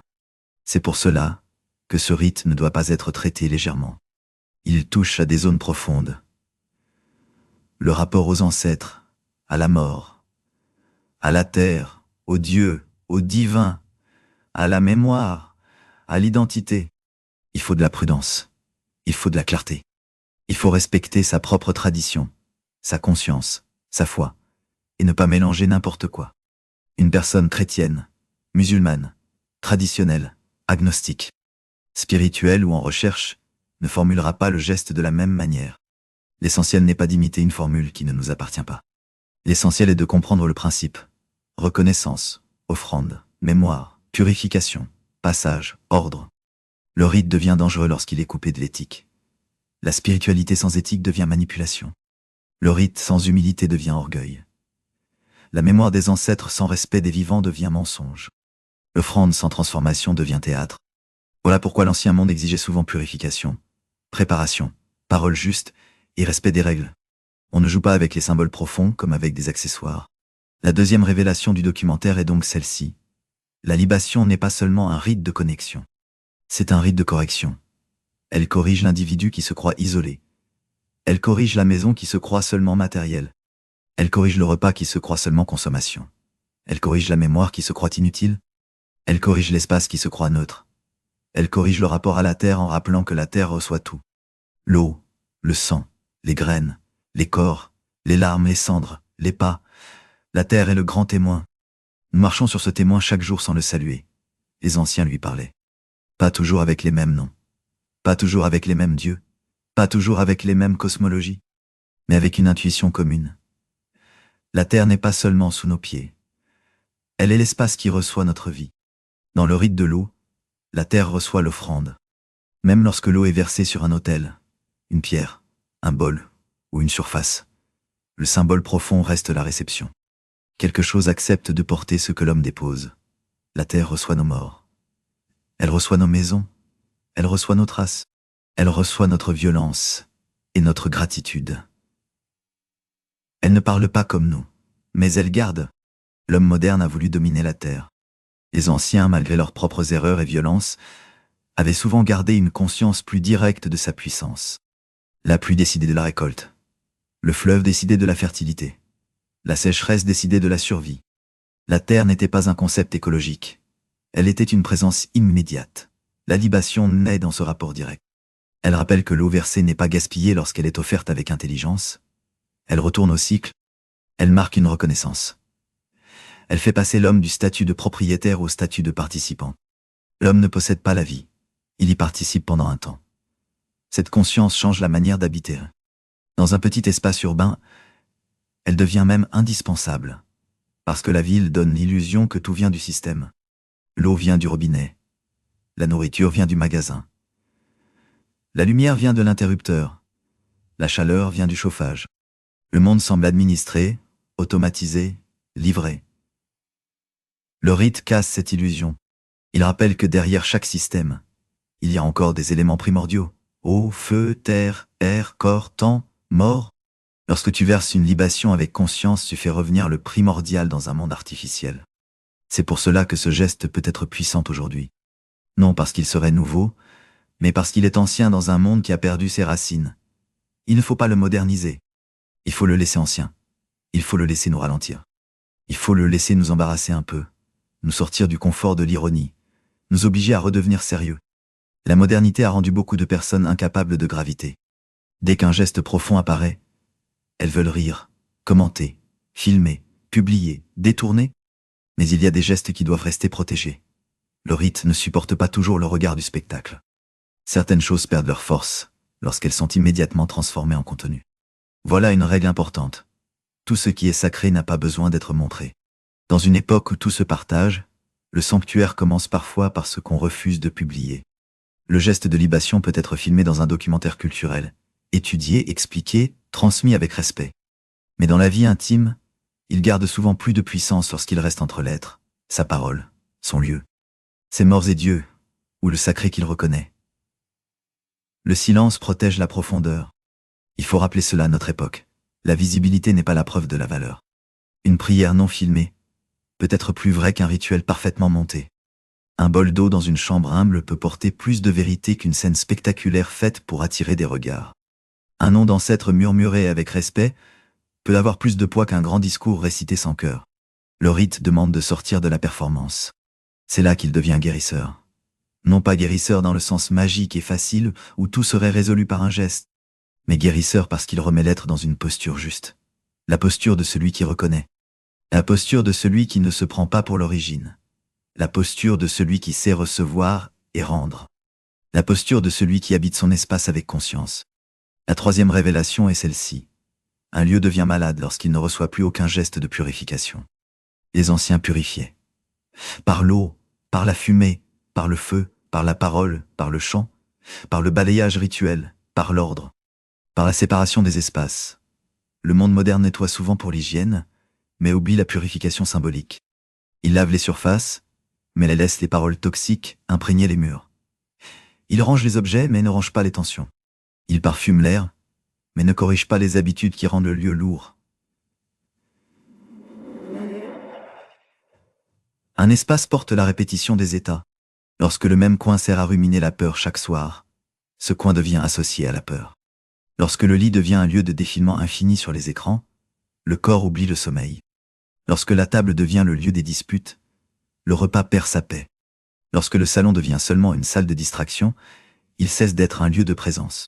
C'est pour cela que ce rite ne doit pas être traité légèrement. Il touche à des zones profondes. Le rapport aux ancêtres, à la mort, à la terre, au Dieu, au divin, à la mémoire, à l'identité. Il faut de la prudence. Il faut de la clarté. Il faut respecter sa propre tradition, sa conscience, sa foi, et ne pas mélanger n'importe quoi. Une personne chrétienne, musulmane, traditionnelle, agnostique, spirituelle ou en recherche, ne formulera pas le geste de la même manière. L'essentiel n'est pas d'imiter une formule qui ne nous appartient pas. L'essentiel est de comprendre le principe. Reconnaissance, offrande, mémoire, purification, passage, ordre. Le rite devient dangereux lorsqu'il est coupé de l'éthique. La spiritualité sans éthique devient manipulation. Le rite sans humilité devient orgueil. La mémoire des ancêtres sans respect des vivants devient mensonge. L'offrande sans transformation devient théâtre. Voilà pourquoi l'ancien monde exigeait souvent purification, préparation, parole juste et respect des règles. On ne joue pas avec les symboles profonds comme avec des accessoires. La deuxième révélation du documentaire est donc celle-ci. La libation n'est pas seulement un rite de connexion. C'est un rite de correction. Elle corrige l'individu qui se croit isolé. Elle corrige la maison qui se croit seulement matérielle. Elle corrige le repas qui se croit seulement consommation. Elle corrige la mémoire qui se croit inutile. Elle corrige l'espace qui se croit neutre. Elle corrige le rapport à la terre en rappelant que la terre reçoit tout. L'eau, le sang, les graines, les corps, les larmes, les cendres, les pas. La terre est le grand témoin. Nous marchons sur ce témoin chaque jour sans le saluer. Les anciens lui parlaient. Pas toujours avec les mêmes noms. Pas toujours avec les mêmes dieux. Pas toujours avec les mêmes cosmologies. mais avec une intuition commune. La Terre n'est pas seulement sous nos pieds. Elle est l'espace qui reçoit notre vie. Dans le rite de l'eau, la Terre reçoit l'offrande. Même lorsque l'eau est versée sur un autel, une pierre, un bol ou une surface, le symbole profond reste la réception. Quelque chose accepte de porter ce que l'homme dépose. La Terre reçoit nos morts. Elle reçoit nos maisons. Elle reçoit nos traces. Elle reçoit notre violence et notre gratitude. Elle ne parle pas comme nous, mais elle garde. L'homme moderne a voulu dominer la Terre. Les anciens, malgré leurs propres erreurs et violences, avaient souvent gardé une conscience plus directe de sa puissance. La pluie décidait de la récolte. Le fleuve décidait de la fertilité. La sécheresse décidait de la survie. La Terre n'était pas un concept écologique. Elle était une présence immédiate. La libation naît dans ce rapport direct. Elle rappelle que l'eau versée n'est pas gaspillée lorsqu'elle est offerte avec intelligence. Elle retourne au cycle. Elle marque une reconnaissance. Elle fait passer l'homme du statut de propriétaire au statut de participant. L'homme ne possède pas la vie. Il y participe pendant un temps. Cette conscience change la manière d'habiter. Dans un petit espace urbain, elle devient même indispensable. Parce que la ville donne l'illusion que tout vient du système. L'eau vient du robinet. La nourriture vient du magasin. La lumière vient de l'interrupteur. La chaleur vient du chauffage. Le monde semble administré, automatisé, livré. Le rite casse cette illusion. Il rappelle que derrière chaque système, il y a encore des éléments primordiaux. Eau, feu, terre, air, corps, temps, mort. Lorsque tu verses une libation avec conscience, tu fais revenir le primordial dans un monde artificiel. C'est pour cela que ce geste peut être puissant aujourd'hui. Non parce qu'il serait nouveau, mais parce qu'il est ancien dans un monde qui a perdu ses racines. Il ne faut pas le moderniser. Il faut le laisser ancien. Il faut le laisser nous ralentir. Il faut le laisser nous embarrasser un peu, nous sortir du confort de l'ironie, nous obliger à redevenir sérieux. La modernité a rendu beaucoup de personnes incapables de gravité. Dès qu'un geste profond apparaît, elles veulent rire, commenter, filmer, publier, détourner. Mais il y a des gestes qui doivent rester protégés. Le rite ne supporte pas toujours le regard du spectacle. Certaines choses perdent leur force lorsqu'elles sont immédiatement transformées en contenu. Voilà une règle importante. Tout ce qui est sacré n'a pas besoin d'être montré. Dans une époque où tout se partage, le sanctuaire commence parfois par ce qu'on refuse de publier. Le geste de libation peut être filmé dans un documentaire culturel, étudié, expliqué, transmis avec respect. Mais dans la vie intime, il garde souvent plus de puissance lorsqu'il reste entre l'être, sa parole, son lieu. Ses morts et Dieu, ou le sacré qu'il reconnaît. Le silence protège la profondeur. Il faut rappeler cela à notre époque. La visibilité n'est pas la preuve de la valeur. Une prière non filmée peut être plus vraie qu'un rituel parfaitement monté. Un bol d'eau dans une chambre humble peut porter plus de vérité qu'une scène spectaculaire faite pour attirer des regards. Un nom d'ancêtre murmuré avec respect peut avoir plus de poids qu'un grand discours récité sans cœur. Le rite demande de sortir de la performance. C'est là qu'il devient guérisseur. Non pas guérisseur dans le sens magique et facile où tout serait résolu par un geste, mais guérisseur parce qu'il remet l'être dans une posture juste. La posture de celui qui reconnaît. La posture de celui qui ne se prend pas pour l'origine. La posture de celui qui sait recevoir et rendre. La posture de celui qui habite son espace avec conscience. La troisième révélation est celle-ci. Un lieu devient malade lorsqu'il ne reçoit plus aucun geste de purification. Les anciens purifiaient. Par l'eau, par la fumée, par le feu, par la parole, par le chant, par le balayage rituel, par l'ordre, par la séparation des espaces. Le monde moderne nettoie souvent pour l'hygiène, mais oublie la purification symbolique. Il lave les surfaces, mais laisse les paroles toxiques imprégner les murs. Il range les objets, mais ne range pas les tensions. Il parfume l'air, mais ne corrige pas les habitudes qui rendent le lieu lourd. Un espace porte la répétition des états. Lorsque le même coin sert à ruminer la peur chaque soir, ce coin devient associé à la peur. Lorsque le lit devient un lieu de défilement infini sur les écrans, le corps oublie le sommeil. Lorsque la table devient le lieu des disputes, le repas perd sa paix. Lorsque le salon devient seulement une salle de distraction, il cesse d'être un lieu de présence.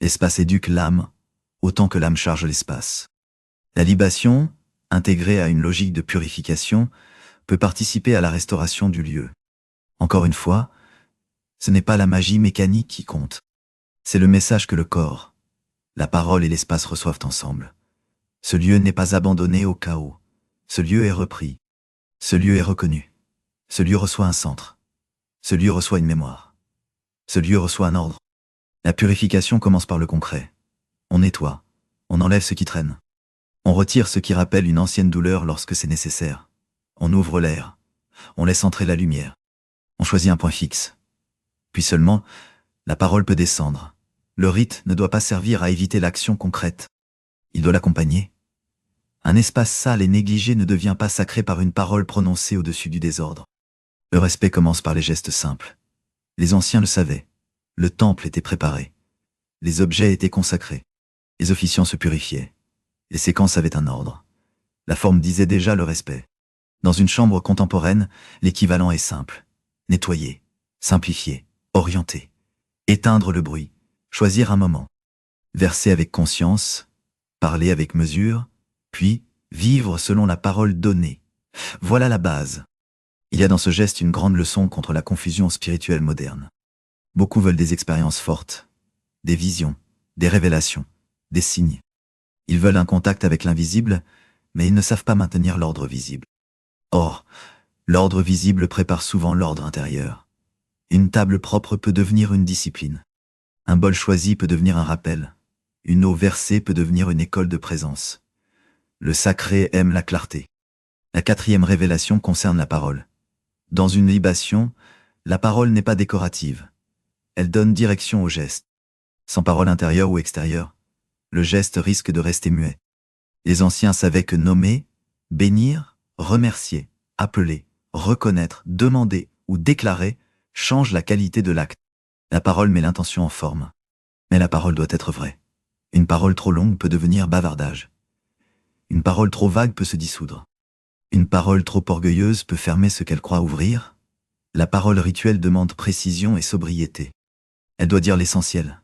L'espace éduque l'âme, autant que l'âme charge l'espace. La libation, intégrée à une logique de purification, peut participer à la restauration du lieu. Encore une fois, ce n'est pas la magie mécanique qui compte. C'est le message que le corps, La parole et l'espace reçoivent ensemble. Ce lieu n'est pas abandonné au chaos. Ce lieu est repris. Ce lieu est reconnu. Ce lieu reçoit un centre. Ce lieu reçoit une mémoire. Ce lieu reçoit un ordre. La purification commence par le concret. On nettoie. On enlève ce qui traîne. On retire ce qui rappelle une ancienne douleur lorsque c'est nécessaire. On ouvre l'air. On laisse entrer la lumière. On choisit un point fixe. Puis seulement, la parole peut descendre. Le rite ne doit pas servir à éviter l'action concrète. Il doit l'accompagner. Un espace sale et négligé ne devient pas sacré par une parole prononcée au-dessus du désordre. Le respect commence par les gestes simples. Les anciens le savaient. Le temple était préparé. Les objets étaient consacrés. Les officiants se purifiaient. Les séquences avaient un ordre. La forme disait déjà le respect. Dans une chambre contemporaine, l'équivalent est simple. Nettoyer, simplifier, orienter, éteindre le bruit, choisir un moment, verser avec conscience, parler avec mesure, puis vivre selon la parole donnée. Voilà la base. Il y a dans ce geste une grande leçon contre la confusion spirituelle moderne. Beaucoup veulent des expériences fortes, des visions, des révélations, des signes. Ils veulent un contact avec l'invisible, mais ils ne savent pas maintenir l'ordre visible. Or, l'ordre visible prépare souvent l'ordre intérieur. Une table propre peut devenir une discipline. Un bol choisi peut devenir un rappel. Une eau versée peut devenir une école de présence. Le sacré aime la clarté. La 4e révélation concerne la parole. Dans une libation, la parole n'est pas décorative. Elle donne direction au geste. Sans parole intérieure ou extérieure, le geste risque de rester muet. Les anciens savaient que nommer, bénir, remercier, appeler, reconnaître, demander ou déclarer change la qualité de l'acte. La parole met l'intention en forme. Mais la parole doit être vraie. Une parole trop longue peut devenir bavardage. Une parole trop vague peut se dissoudre. Une parole trop orgueilleuse peut fermer ce qu'elle croit ouvrir. La parole rituelle demande précision et sobriété. Elle doit dire l'essentiel.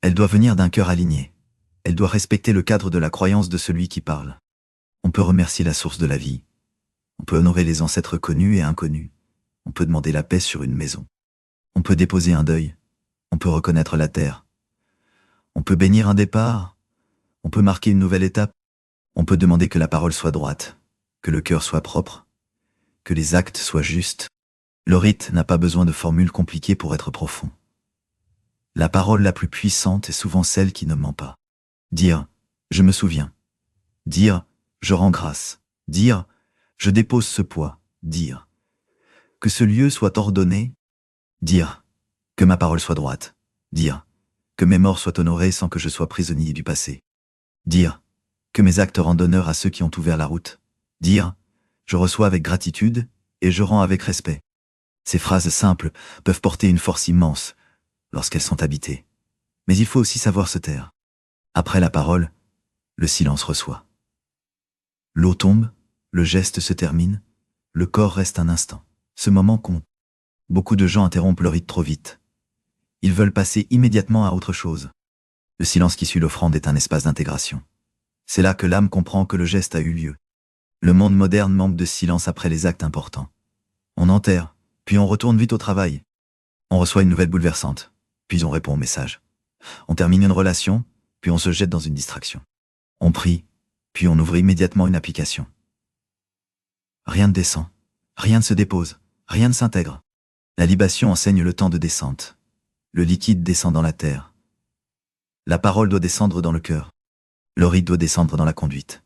Elle doit venir d'un cœur aligné. Elle doit respecter le cadre de la croyance de celui qui parle. On peut remercier la source de la vie. On peut honorer les ancêtres connus et inconnus. On peut demander la paix sur une maison. On peut déposer un deuil. On peut reconnaître la terre. On peut bénir un départ. On peut marquer une nouvelle étape. On peut demander que la parole soit droite, que le cœur soit propre, que les actes soient justes. Le rite n'a pas besoin de formules compliquées pour être profond. La parole la plus puissante est souvent celle qui ne ment pas. Dire « je me souviens ». Dire « je rends grâce ». Dire « je dépose ce poids ». Dire « que ce lieu soit ordonné ». Dire « que ma parole soit droite ». Dire « que mes morts soient honorés sans que je sois prisonnier du passé ». Dire « que mes actes rendent honneur à ceux qui ont ouvert la route ». Dire « je reçois avec gratitude et je rends avec respect ». Ces phrases simples peuvent porter une force immense lorsqu'elles sont habitées. Mais il faut aussi savoir se taire. Après la parole, le silence reçoit. L'eau tombe, le geste se termine, le corps reste un instant. Ce moment compte. Beaucoup de gens interrompent le rite trop vite. Ils veulent passer immédiatement à autre chose. Le silence qui suit l'offrande est un espace d'intégration. C'est là que l'âme comprend que le geste a eu lieu. Le monde moderne manque de silence après les actes importants. On enterre, puis on retourne vite au travail. On reçoit une nouvelle bouleversante, puis on répond au message. On termine une relation, puis on se jette dans une distraction. On prie, puis on ouvre immédiatement une application. Rien ne descend, rien ne se dépose, rien ne s'intègre. La libation enseigne le temps de descente. Le liquide descend dans la terre. La parole doit descendre dans le cœur. Le rite doit descendre dans la conduite.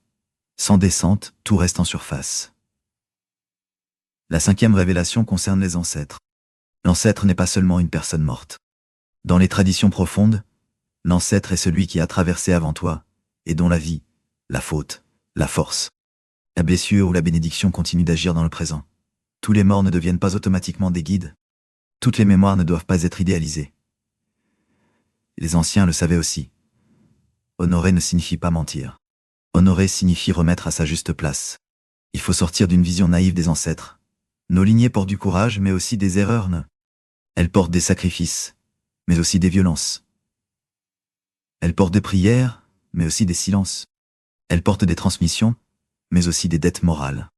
Sans descente, tout reste en surface. La 5e révélation concerne les ancêtres. L'ancêtre n'est pas seulement une personne morte. Dans les traditions profondes, l'ancêtre est celui qui a traversé avant toi, et dont la vie, la faute, la force, la blessure ou la bénédiction continuent d'agir dans le présent. Tous les morts ne deviennent pas automatiquement des guides. Toutes les mémoires ne doivent pas être idéalisées. Les anciens le savaient aussi. Honorer ne signifie pas mentir. Honorer signifie remettre à sa juste place. Il faut sortir d'une vision naïve des ancêtres. Nos lignées portent du courage, mais aussi des erreurs. Elles portent des sacrifices, mais aussi des violences. Elles portent des prières, mais aussi des silences. Elles portent des transmissions, mais aussi des dettes morales.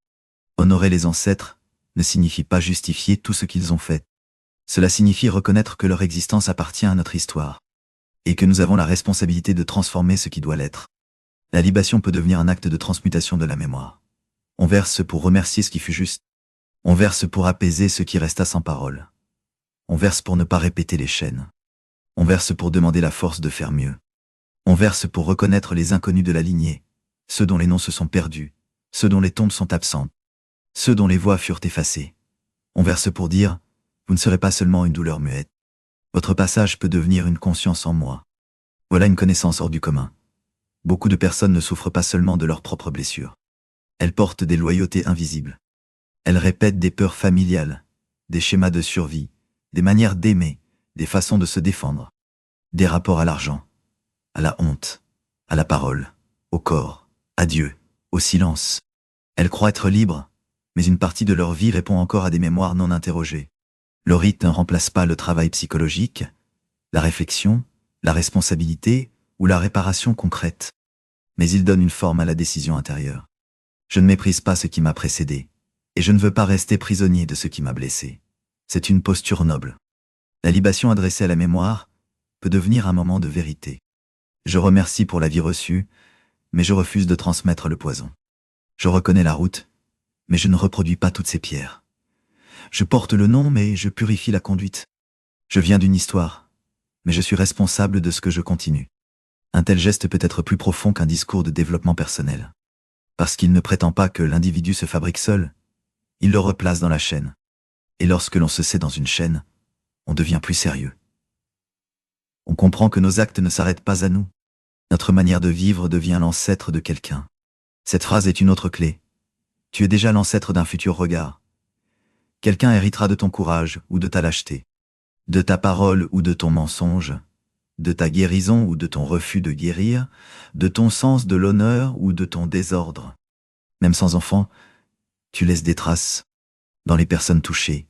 Honorer les ancêtres ne signifie pas justifier tout ce qu'ils ont fait. Cela signifie reconnaître que leur existence appartient à notre histoire, et que nous avons la responsabilité de transformer ce qui doit l'être. La libation peut devenir un acte de transmutation de la mémoire. On verse pour remercier ce qui fut juste. On verse pour apaiser ce qui resta sans parole. On verse pour ne pas répéter les chaînes. On verse pour demander la force de faire mieux. On verse pour reconnaître les inconnus de la lignée, ceux dont les noms se sont perdus, ceux dont les tombes sont absentes, ceux dont les voix furent effacées. On verse pour dire « Vous ne serez pas seulement une douleur muette. Votre passage peut devenir une conscience en moi. » Voilà une connaissance hors du commun. Beaucoup de personnes ne souffrent pas seulement de leurs propres blessures. Elles portent des loyautés invisibles. Elles répètent des peurs familiales, des schémas de survie, des manières d'aimer, des façons de se défendre, des rapports à l'argent, à la honte, à la parole, au corps, à Dieu, au silence. Elles croient être libres, mais une partie de leur vie répond encore à des mémoires non interrogées. Le rite ne remplace pas le travail psychologique, la réflexion, la responsabilité ou la réparation concrète. Mais il donne une forme à la décision intérieure. Je ne méprise pas ce qui m'a précédé, et je ne veux pas rester prisonnier de ce qui m'a blessé. C'est une posture noble. La libation adressée à la mémoire peut devenir un moment de vérité. Je remercie pour la vie reçue, mais je refuse de transmettre le poison. Je reconnais la route, mais je ne reproduis pas toutes ces pierres. Je porte le nom, mais je purifie la conduite. Je viens d'une histoire, mais je suis responsable de ce que je continue. Un tel geste peut être plus profond qu'un discours de développement personnel. Parce qu'il ne prétend pas que l'individu se fabrique seul, il le replace dans la chaîne. Et lorsque l'on se sait dans une chaîne, on devient plus sérieux. On comprend que nos actes ne s'arrêtent pas à nous. Notre manière de vivre devient l'ancêtre de quelqu'un. Cette phrase est une autre clé. Tu es déjà l'ancêtre d'un futur regard. Quelqu'un héritera de ton courage ou de ta lâcheté, de ta parole ou de ton mensonge, de ta guérison ou de ton refus de guérir, de ton sens de l'honneur ou de ton désordre. Même sans enfant, tu laisses des traces dans les personnes touchées,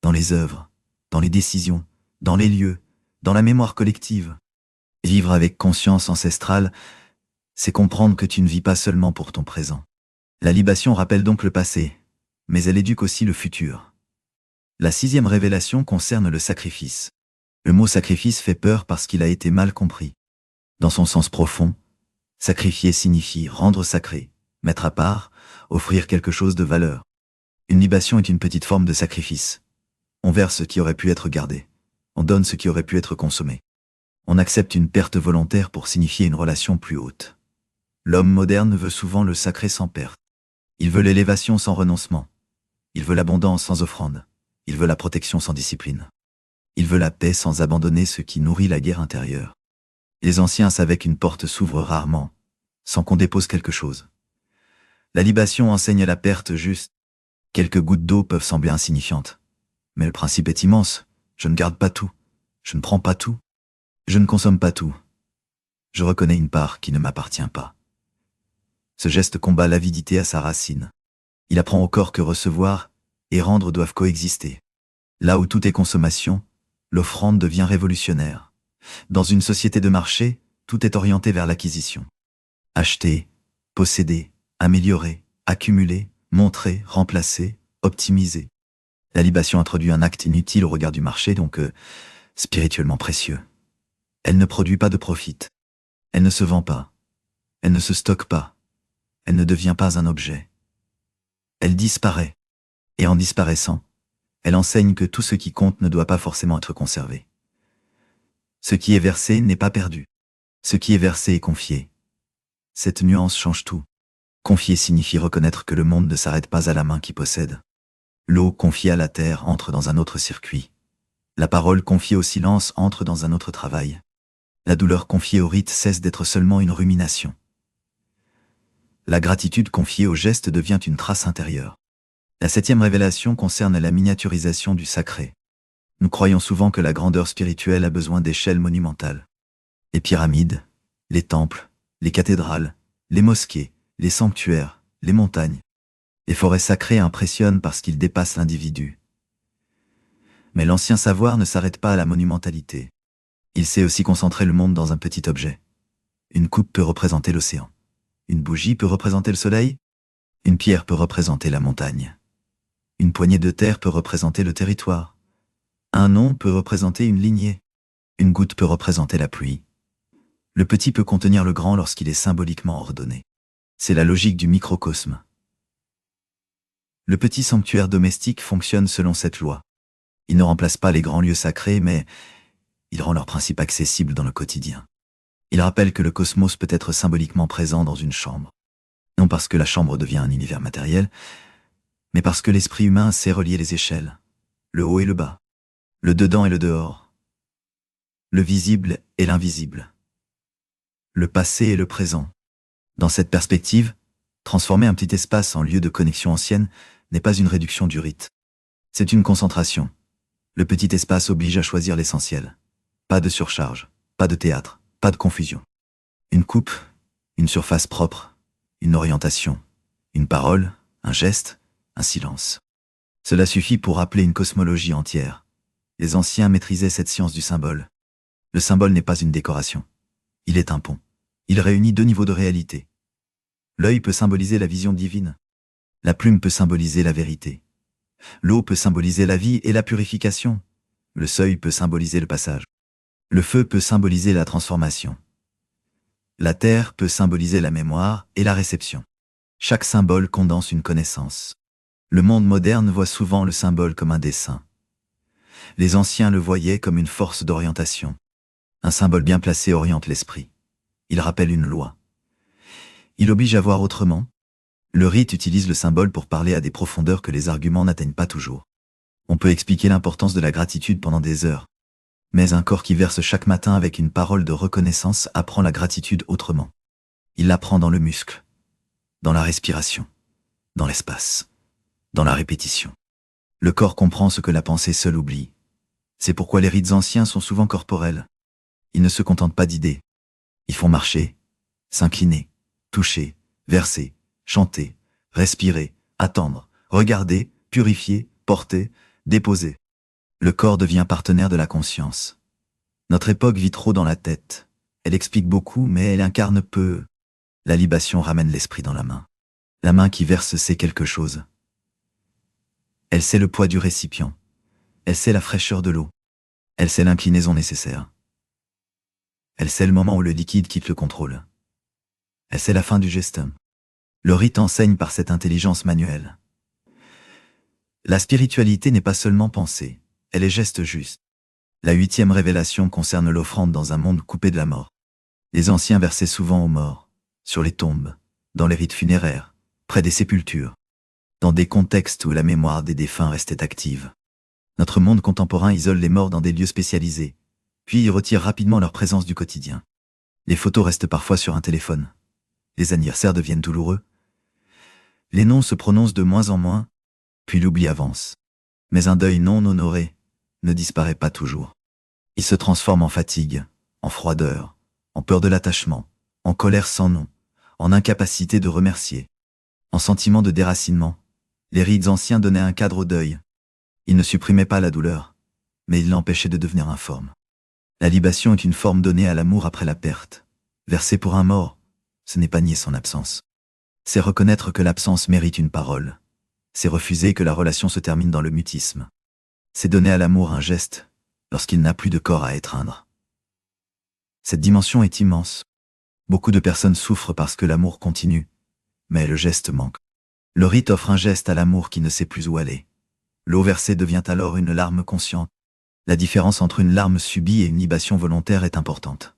dans les œuvres, dans les décisions, dans les lieux, dans la mémoire collective. Vivre avec conscience ancestrale, c'est comprendre que tu ne vis pas seulement pour ton présent. La libation rappelle donc le passé, mais elle éduque aussi le futur. La 6e révélation concerne le sacrifice. Le mot sacrifice fait peur parce qu'il a été mal compris. Dans son sens profond, sacrifier signifie rendre sacré, mettre à part, offrir quelque chose de valeur. Une libation est une petite forme de sacrifice. On verse ce qui aurait pu être gardé. On donne ce qui aurait pu être consommé. On accepte une perte volontaire pour signifier une relation plus haute. L'homme moderne veut souvent le sacré sans perte. Il veut l'élévation sans renoncement. Il veut l'abondance sans offrande. Il veut la protection sans discipline. Il veut la paix sans abandonner ce qui nourrit la guerre intérieure. Les anciens savaient qu'une porte s'ouvre rarement, sans qu'on dépose quelque chose. La libation enseigne la perte juste. Quelques gouttes d'eau peuvent sembler insignifiantes. Mais le principe est immense. Je ne garde pas tout. Je ne prends pas tout. Je ne consomme pas tout. Je reconnais une part qui ne m'appartient pas. Ce geste combat l'avidité à sa racine. Il apprend au corps que recevoir et rendre doivent coexister. Là où tout est consommation, l'offrande devient révolutionnaire. Dans une société de marché, tout est orienté vers l'acquisition. Acheter, posséder, améliorer, accumuler, montrer, remplacer, optimiser. La libation introduit un acte inutile au regard du marché, donc spirituellement précieux. Elle ne produit pas de profit. Elle ne se vend pas. Elle ne se stocke pas. Elle ne devient pas un objet. Elle disparaît. Et en disparaissant, elle enseigne que tout ce qui compte ne doit pas forcément être conservé. Ce qui est versé n'est pas perdu. Ce qui est versé est confié. Cette nuance change tout. Confier signifie reconnaître que le monde ne s'arrête pas à la main qui possède. L'eau confiée à la terre entre dans un autre circuit. La parole confiée au silence entre dans un autre travail. La douleur confiée au rite cesse d'être seulement une rumination. La gratitude confiée au geste devient une trace intérieure. La 7e révélation concerne la miniaturisation du sacré. Nous croyons souvent que la grandeur spirituelle a besoin d'échelles monumentales. Les pyramides, les temples, les cathédrales, les mosquées, les sanctuaires, les montagnes. Les forêts sacrées impressionnent parce qu'ils dépassent l'individu. Mais l'ancien savoir ne s'arrête pas à la monumentalité. Il sait aussi concentrer le monde dans un petit objet. Une coupe peut représenter l'océan. Une bougie peut représenter le soleil. Une pierre peut représenter la montagne. Une poignée de terre peut représenter le territoire. Un nom peut représenter une lignée. Une goutte peut représenter la pluie. Le petit peut contenir le grand lorsqu'il est symboliquement ordonné. C'est la logique du microcosme. Le petit sanctuaire domestique fonctionne selon cette loi. Il ne remplace pas les grands lieux sacrés, mais il rend leur principe accessible dans le quotidien. Il rappelle que le cosmos peut être symboliquement présent dans une chambre. Non parce que la chambre devient un univers matériel, mais parce que l'esprit humain sait relier les échelles, le haut et le bas, le dedans et le dehors, le visible et l'invisible, le passé et le présent. Dans cette perspective, transformer un petit espace en lieu de connexion ancienne n'est pas une réduction du rite. C'est une concentration. Le petit espace oblige à choisir l'essentiel. Pas de surcharge, pas de théâtre, pas de confusion. Une coupe, une surface propre, une orientation, une parole, un geste, un silence. Cela suffit pour rappeler une cosmologie entière. Les anciens maîtrisaient cette science du symbole. Le symbole n'est pas une décoration. Il est un pont. Il réunit deux niveaux de réalité. L'œil peut symboliser la vision divine. La plume peut symboliser la vérité. L'eau peut symboliser la vie et la purification. Le seuil peut symboliser le passage. Le feu peut symboliser la transformation. La terre peut symboliser la mémoire et la réception. Chaque symbole condense une connaissance. Le monde moderne voit souvent le symbole comme un dessin. Les anciens le voyaient comme une force d'orientation. Un symbole bien placé oriente l'esprit. Il rappelle une loi. Il oblige à voir autrement. Le rite utilise le symbole pour parler à des profondeurs que les arguments n'atteignent pas toujours. On peut expliquer l'importance de la gratitude pendant des heures. Mais un corps qui verse chaque matin avec une parole de reconnaissance apprend la gratitude autrement. Il l'apprend dans le muscle, dans la respiration, dans l'espace, dans la répétition. Le corps comprend ce que la pensée seule oublie. C'est pourquoi les rites anciens sont souvent corporels. Ils ne se contentent pas d'idées. Ils font marcher, s'incliner, toucher, verser, chanter, respirer, attendre, regarder, purifier, porter, déposer. Le corps devient partenaire de la conscience. Notre époque vit trop dans la tête. Elle explique beaucoup, mais elle incarne peu. La libation ramène l'esprit dans la main. La main qui verse sait quelque chose. Elle sait le poids du récipient. Elle sait la fraîcheur de l'eau. Elle sait l'inclinaison nécessaire. Elle sait le moment où le liquide quitte le contrôle. Elle sait la fin du geste. Le rite enseigne par cette intelligence manuelle. La spiritualité n'est pas seulement pensée, elle est geste juste. La 8e révélation concerne l'offrande dans un monde coupé de la mort. Les anciens versaient souvent aux morts, sur les tombes, dans les rites funéraires, près des sépultures, dans des contextes où la mémoire des défunts restait active. Notre monde contemporain isole les morts dans des lieux spécialisés, puis y retire rapidement leur présence du quotidien. Les photos restent parfois sur un téléphone. Les anniversaires deviennent douloureux. Les noms se prononcent de moins en moins, puis l'oubli avance. Mais un deuil non honoré ne disparaît pas toujours. Il se transforme en fatigue, en froideur, en peur de l'attachement, en colère sans nom, en incapacité de remercier, en sentiment de déracinement. Les rites anciens donnaient un cadre au deuil. Ils ne supprimaient pas la douleur, mais ils l'empêchaient de devenir informe. La libation est une forme donnée à l'amour après la perte. Verser pour un mort, ce n'est pas nier son absence. C'est reconnaître que l'absence mérite une parole. C'est refuser que la relation se termine dans le mutisme. C'est donner à l'amour un geste, lorsqu'il n'a plus de corps à étreindre. Cette dimension est immense. Beaucoup de personnes souffrent parce que l'amour continue, mais le geste manque. Le rite offre un geste à l'amour qui ne sait plus où aller. L'eau versée devient alors une larme consciente. La différence entre une larme subie et une libation volontaire est importante.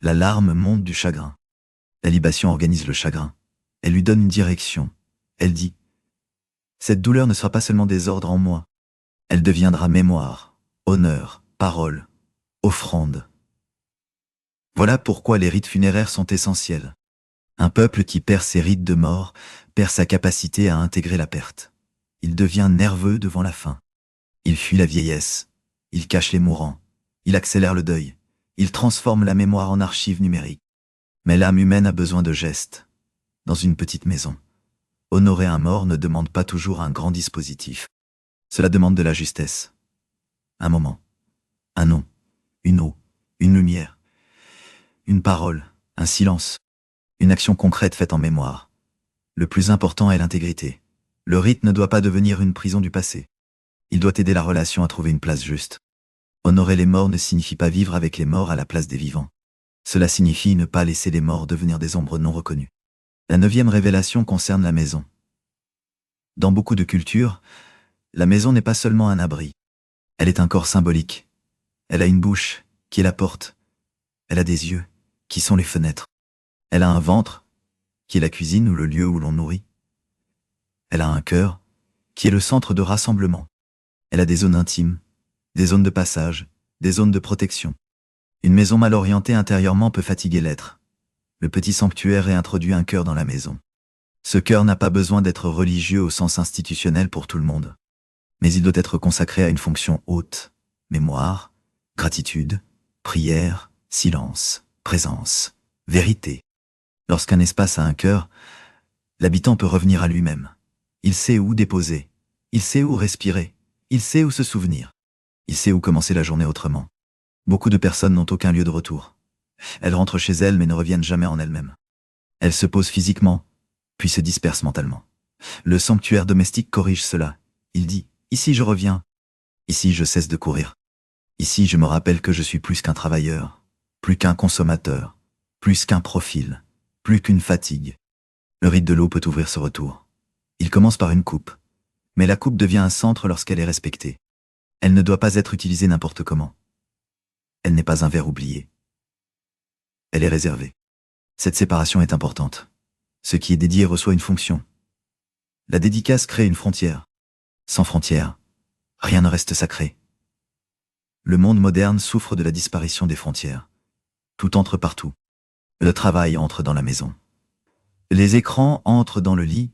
La larme monte du chagrin. La libation organise le chagrin. Elle lui donne une direction. Elle dit « Cette douleur ne sera pas seulement désordre en moi. Elle deviendra mémoire, honneur, parole, offrande. » Voilà pourquoi les rites funéraires sont essentiels. Un peuple qui perd ses rites de mort perd sa capacité à intégrer la perte. Il devient nerveux devant la fin. Il fuit la vieillesse. Il cache les mourants. Il accélère le deuil. Il transforme la mémoire en archive numérique. Mais l'âme humaine a besoin de gestes. Dans une petite maison, honorer un mort ne demande pas toujours un grand dispositif. Cela demande de la justesse. Un moment, un nom, une eau, une lumière, une parole, un silence, une action concrète faite en mémoire. Le plus important est l'intégrité. Le rite ne doit pas devenir une prison du passé. Il doit aider la relation à trouver une place juste. Honorer les morts ne signifie pas vivre avec les morts à la place des vivants. Cela signifie ne pas laisser les morts devenir des ombres non reconnues. La 9e révélation concerne la maison. Dans beaucoup de cultures, la maison n'est pas seulement un abri. Elle est un corps symbolique. Elle a une bouche, qui est la porte. Elle a des yeux, qui sont les fenêtres. Elle a un ventre, qui est la cuisine ou le lieu où l'on nourrit. Elle a un cœur, qui est le centre de rassemblement. Elle a des zones intimes, des zones de passage, des zones de protection. Une maison mal orientée intérieurement peut fatiguer l'être. Le petit sanctuaire réintroduit un cœur dans la maison. Ce cœur n'a pas besoin d'être religieux au sens institutionnel pour tout le monde. Mais il doit être consacré à une fonction haute, mémoire, gratitude, prière, silence, présence, vérité. Lorsqu'un espace a un cœur, l'habitant peut revenir à lui-même. Il sait où déposer, il sait où respirer, il sait où se souvenir, il sait où commencer la journée autrement. Beaucoup de personnes n'ont aucun lieu de retour. Elles rentrent chez elles mais ne reviennent jamais en elles-mêmes. Elles se posent physiquement, puis se dispersent mentalement. Le sanctuaire domestique corrige cela. Il dit « Ici je reviens. Ici je cesse de courir. Ici je me rappelle que je suis plus qu'un travailleur, plus qu'un consommateur, plus qu'un profil, plus qu'une fatigue. » Le rite de l'eau peut ouvrir ce retour. Il commence par une coupe. Mais la coupe devient un centre lorsqu'elle est respectée. Elle ne doit pas être utilisée n'importe comment. Elle n'est pas un verre oublié. Elle est réservée. Cette séparation est importante. Ce qui est dédié reçoit une fonction. La dédicace crée une frontière. Sans frontière, rien ne reste sacré. Le monde moderne souffre de la disparition des frontières. Tout entre partout. Le travail entre dans la maison. Les écrans entrent dans le lit.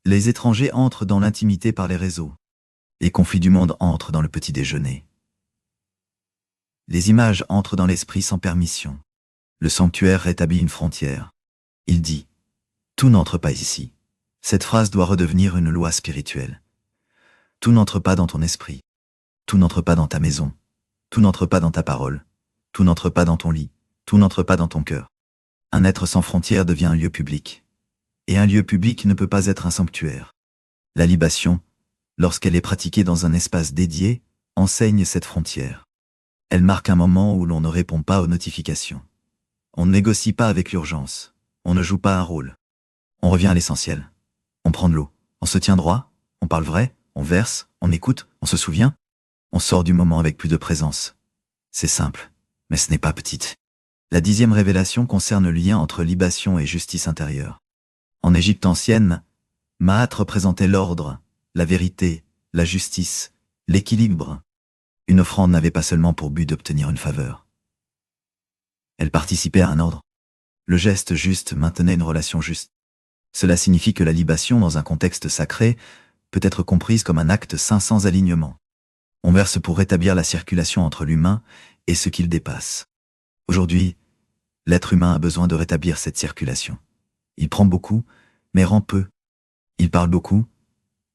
Les étrangers entrent dans l'intimité par les réseaux. Les conflits du monde entrent dans le petit déjeuner. Les images entrent dans l'esprit sans permission. Le sanctuaire rétablit une frontière. Il dit « Tout n'entre pas ici ». Cette phrase doit redevenir une loi spirituelle. Tout n'entre pas dans ton esprit. Tout n'entre pas dans ta maison. Tout n'entre pas dans ta parole. Tout n'entre pas dans ton lit. Tout n'entre pas dans ton cœur. Un être sans frontières devient un lieu public. Et un lieu public ne peut pas être un sanctuaire. La libation, lorsqu'elle est pratiquée dans un espace dédié, enseigne cette frontière. Elle marque un moment où l'on ne répond pas aux notifications. On ne négocie pas avec l'urgence. On ne joue pas un rôle. On revient à l'essentiel. On prend de l'eau. On se tient droit. On parle vrai. On verse. On écoute. On se souvient. On sort du moment avec plus de présence. C'est simple, mais ce n'est pas petite. La 10e révélation concerne le lien entre libation et justice intérieure. En Égypte ancienne, Maat représentait l'ordre, la vérité, la justice, l'équilibre. Une offrande n'avait pas seulement pour but d'obtenir une faveur. Elle participait à un ordre. Le geste juste maintenait une relation juste. Cela signifie que la libation dans un contexte sacré peut être comprise comme un acte saint sans alignement. On verse pour rétablir la circulation entre l'humain et ce qu'il dépasse. Aujourd'hui, l'être humain a besoin de rétablir cette circulation. Il prend beaucoup, mais rend peu. Il parle beaucoup,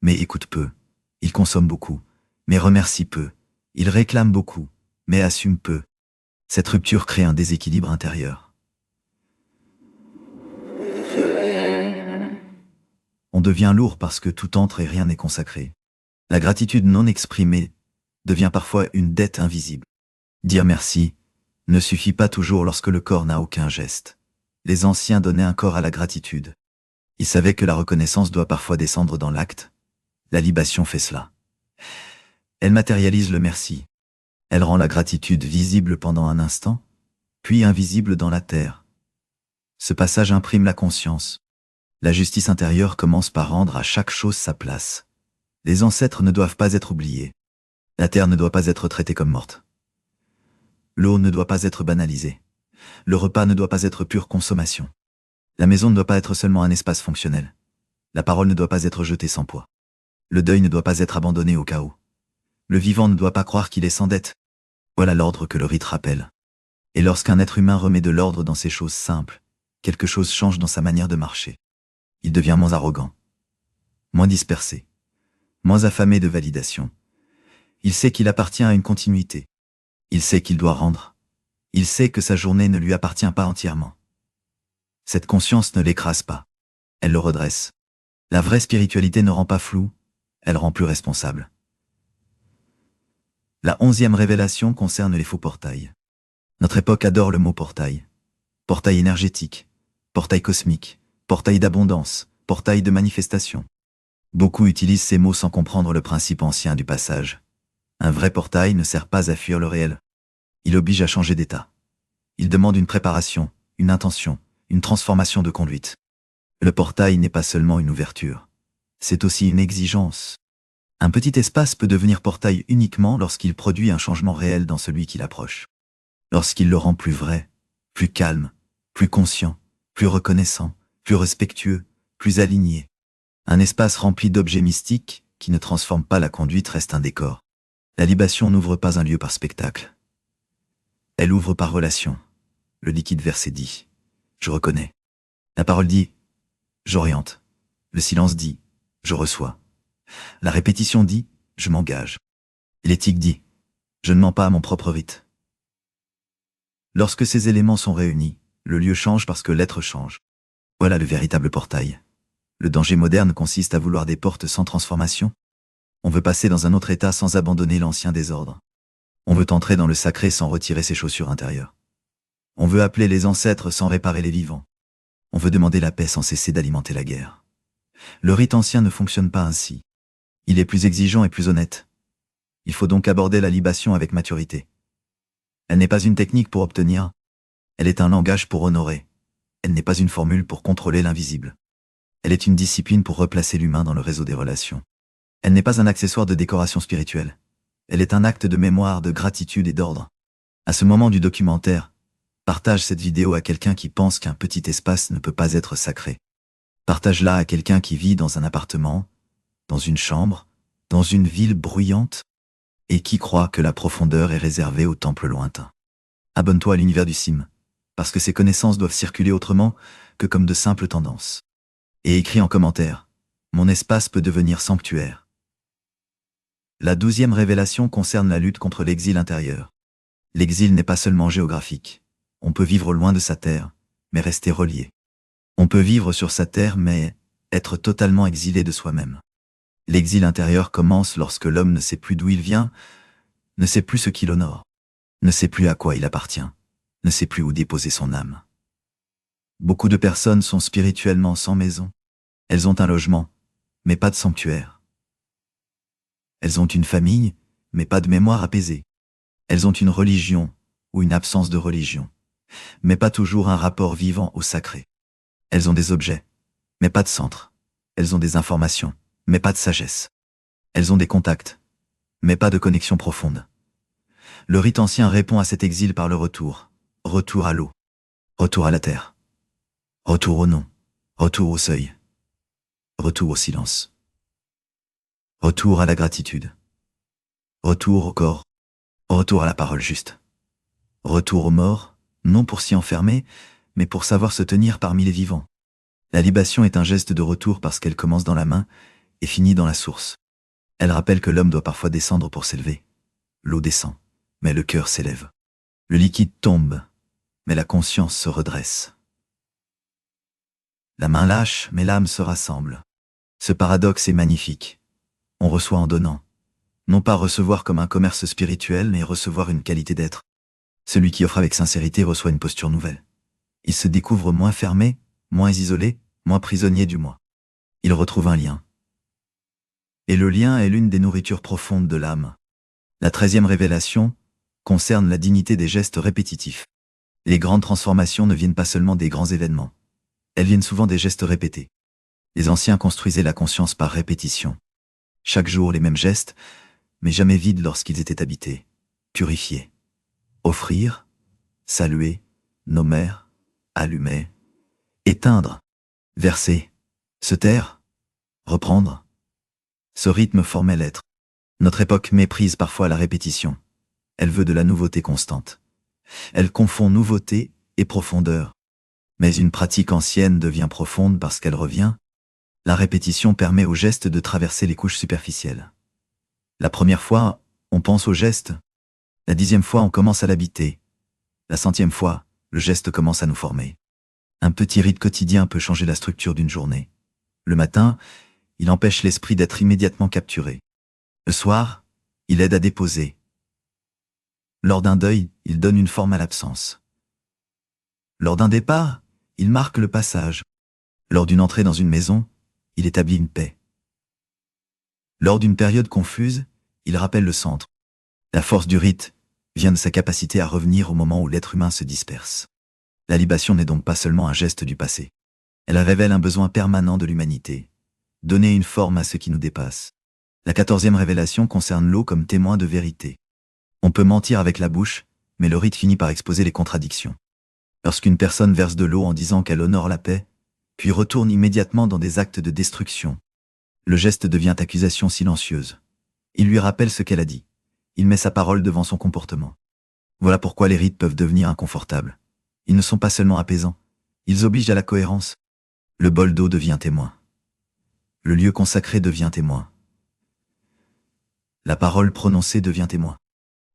mais écoute peu. Il consomme beaucoup, mais remercie peu. Il réclame beaucoup, mais assume peu. Cette rupture crée un déséquilibre intérieur. On devient lourd parce que tout entre et rien n'est consacré. La gratitude non exprimée devient parfois une dette invisible. Dire merci ne suffit pas toujours lorsque le corps n'a aucun geste. Les anciens donnaient un corps à la gratitude. Ils savaient que la reconnaissance doit parfois descendre dans l'acte. La libation fait cela. Elle matérialise le merci. Elle rend la gratitude visible pendant un instant, puis invisible dans la terre. Ce passage imprime la conscience. La justice intérieure commence par rendre à chaque chose sa place. Les ancêtres ne doivent pas être oubliés. La terre ne doit pas être traitée comme morte. L'eau ne doit pas être banalisée. Le repas ne doit pas être pure consommation. La maison ne doit pas être seulement un espace fonctionnel. La parole ne doit pas être jetée sans poids. Le deuil ne doit pas être abandonné au chaos. Le vivant ne doit pas croire qu'il est sans dette. Voilà l'ordre que le rite rappelle. Et lorsqu'un être humain remet de l'ordre dans ces choses simples, quelque chose change dans sa manière de marcher. Il devient moins arrogant, moins dispersé, moins affamé de validation. Il sait qu'il appartient à une continuité. Il sait qu'il doit rendre. Il sait que sa journée ne lui appartient pas entièrement. Cette conscience ne l'écrase pas. Elle le redresse. La vraie spiritualité ne rend pas flou, elle rend plus responsable. La 11e révélation concerne les faux portails. Notre époque adore le mot portail. Portail énergétique, portail cosmique, portail d'abondance, portail de manifestation. Beaucoup utilisent ces mots sans comprendre le principe ancien du passage. Un vrai portail ne sert pas à fuir le réel. Il oblige à changer d'état. Il demande une préparation, une intention, une transformation de conduite. Le portail n'est pas seulement une ouverture. C'est aussi une exigence. Un petit espace peut devenir portail uniquement lorsqu'il produit un changement réel dans celui qui l'approche. Lorsqu'il le rend plus vrai, plus calme, plus conscient, plus reconnaissant, plus respectueux, plus aligné. Un espace rempli d'objets mystiques qui ne transforment pas la conduite reste un décor. La libation n'ouvre pas un lieu par spectacle. Elle ouvre par relation. Le liquide versé dit « Je reconnais ». La parole dit « J'oriente ». Le silence dit « Je reçois ». La répétition dit « Je m'engage ». L'éthique dit « Je ne mens pas à mon propre rite ». Lorsque ces éléments sont réunis, le lieu change parce que l'être change. Voilà le véritable portail. Le danger moderne consiste à vouloir des portes sans transformation. On veut passer dans un autre état sans abandonner l'ancien désordre. On veut entrer dans le sacré sans retirer ses chaussures intérieures. On veut appeler les ancêtres sans réparer les vivants. On veut demander la paix sans cesser d'alimenter la guerre. Le rite ancien ne fonctionne pas ainsi. Il est plus exigeant et plus honnête. Il faut donc aborder la libation avec maturité. Elle n'est pas une technique pour obtenir. Elle est un langage pour honorer. Elle n'est pas une formule pour contrôler l'invisible. Elle est une discipline pour replacer l'humain dans le réseau des relations. Elle n'est pas un accessoire de décoration spirituelle. Elle est un acte de mémoire, de gratitude et d'ordre. À ce moment du documentaire, partage cette vidéo à quelqu'un qui pense qu'un petit espace ne peut pas être sacré. Partage-la à quelqu'un qui vit dans un appartement, dans une chambre, dans une ville bruyante, et qui croit que la profondeur est réservée aux temples lointains. Abonne-toi à l'univers du CIM, parce que ces connaissances doivent circuler autrement que comme de simples tendances. Et écris en commentaire, mon espace peut devenir sanctuaire. La 12e révélation concerne la lutte contre l'exil intérieur. L'exil n'est pas seulement géographique. On peut vivre loin de sa terre, mais rester relié. On peut vivre sur sa terre, mais être totalement exilé de soi-même. L'exil intérieur commence lorsque l'homme ne sait plus d'où il vient, ne sait plus ce qui l'honore, ne sait plus à quoi il appartient, ne sait plus où déposer son âme. Beaucoup de personnes sont spirituellement sans maison. Elles ont un logement, mais pas de sanctuaire. Elles ont une famille, mais pas de mémoire apaisée. Elles ont une religion, ou une absence de religion, mais pas toujours un rapport vivant au sacré. Elles ont des objets, mais pas de centre. Elles ont des informations, mais pas de sagesse. Elles ont des contacts, mais pas de connexion profonde. Le rite ancien répond à cet exil par le retour. Retour à l'eau. Retour à la terre. Retour au nom. Retour au seuil. Retour au silence. Retour à la gratitude. Retour au corps. Retour à la parole juste. Retour aux morts, non pour s'y enfermer, mais pour savoir se tenir parmi les vivants. La libation est un geste de retour parce qu'elle commence dans la main et finit dans la source. Elle rappelle que l'homme doit parfois descendre pour s'élever. L'eau descend, mais le cœur s'élève. Le liquide tombe, mais la conscience se redresse. La main lâche, mais l'âme se rassemble. Ce paradoxe est magnifique. On reçoit en donnant. Non pas recevoir comme un commerce spirituel, mais recevoir une qualité d'être. Celui qui offre avec sincérité reçoit une posture nouvelle. Il se découvre moins fermé, moins isolé, moins prisonnier du moi. Il retrouve un lien. Et le lien est l'une des nourritures profondes de l'âme. La 13e révélation concerne la dignité des gestes répétitifs. Les grandes transformations ne viennent pas seulement des grands événements. Elles viennent souvent des gestes répétés. Les anciens construisaient la conscience par répétition. Chaque jour les mêmes gestes, mais jamais vides lorsqu'ils étaient habités, purifiés. Offrir, saluer, nommer, allumer, éteindre, verser, se taire, reprendre. Ce rythme formait l'être. Notre époque méprise parfois la répétition. Elle veut de la nouveauté constante. Elle confond nouveauté et profondeur. Mais une pratique ancienne devient profonde parce qu'elle revient. La répétition permet au geste de traverser les couches superficielles. La première fois, on pense au geste. La 10e fois, on commence à l'habiter. La 100e fois, le geste commence à nous former. Un petit rite quotidien peut changer la structure d'une journée. Le matin, il empêche l'esprit d'être immédiatement capturé. Le soir, il aide à déposer. Lors d'un deuil, il donne une forme à l'absence. Lors d'un départ, il marque le passage. Lors d'une entrée dans une maison, il établit une paix. Lors d'une période confuse, il rappelle le centre. La force du rite vient de sa capacité à revenir au moment où l'être humain se disperse. La libation n'est donc pas seulement un geste du passé. Elle révèle un besoin permanent de l'humanité. Donner une forme à ce qui nous dépasse. La 14e révélation concerne l'eau comme témoin de vérité. On peut mentir avec la bouche, mais le rite finit par exposer les contradictions. Lorsqu'une personne verse de l'eau en disant qu'elle honore la paix, puis retourne immédiatement dans des actes de destruction, le geste devient accusation silencieuse. Il lui rappelle ce qu'elle a dit. Il met sa parole devant son comportement. Voilà pourquoi les rites peuvent devenir inconfortables. Ils ne sont pas seulement apaisants, ils obligent à la cohérence. Le bol d'eau devient témoin. Le lieu consacré devient témoin. La parole prononcée devient témoin.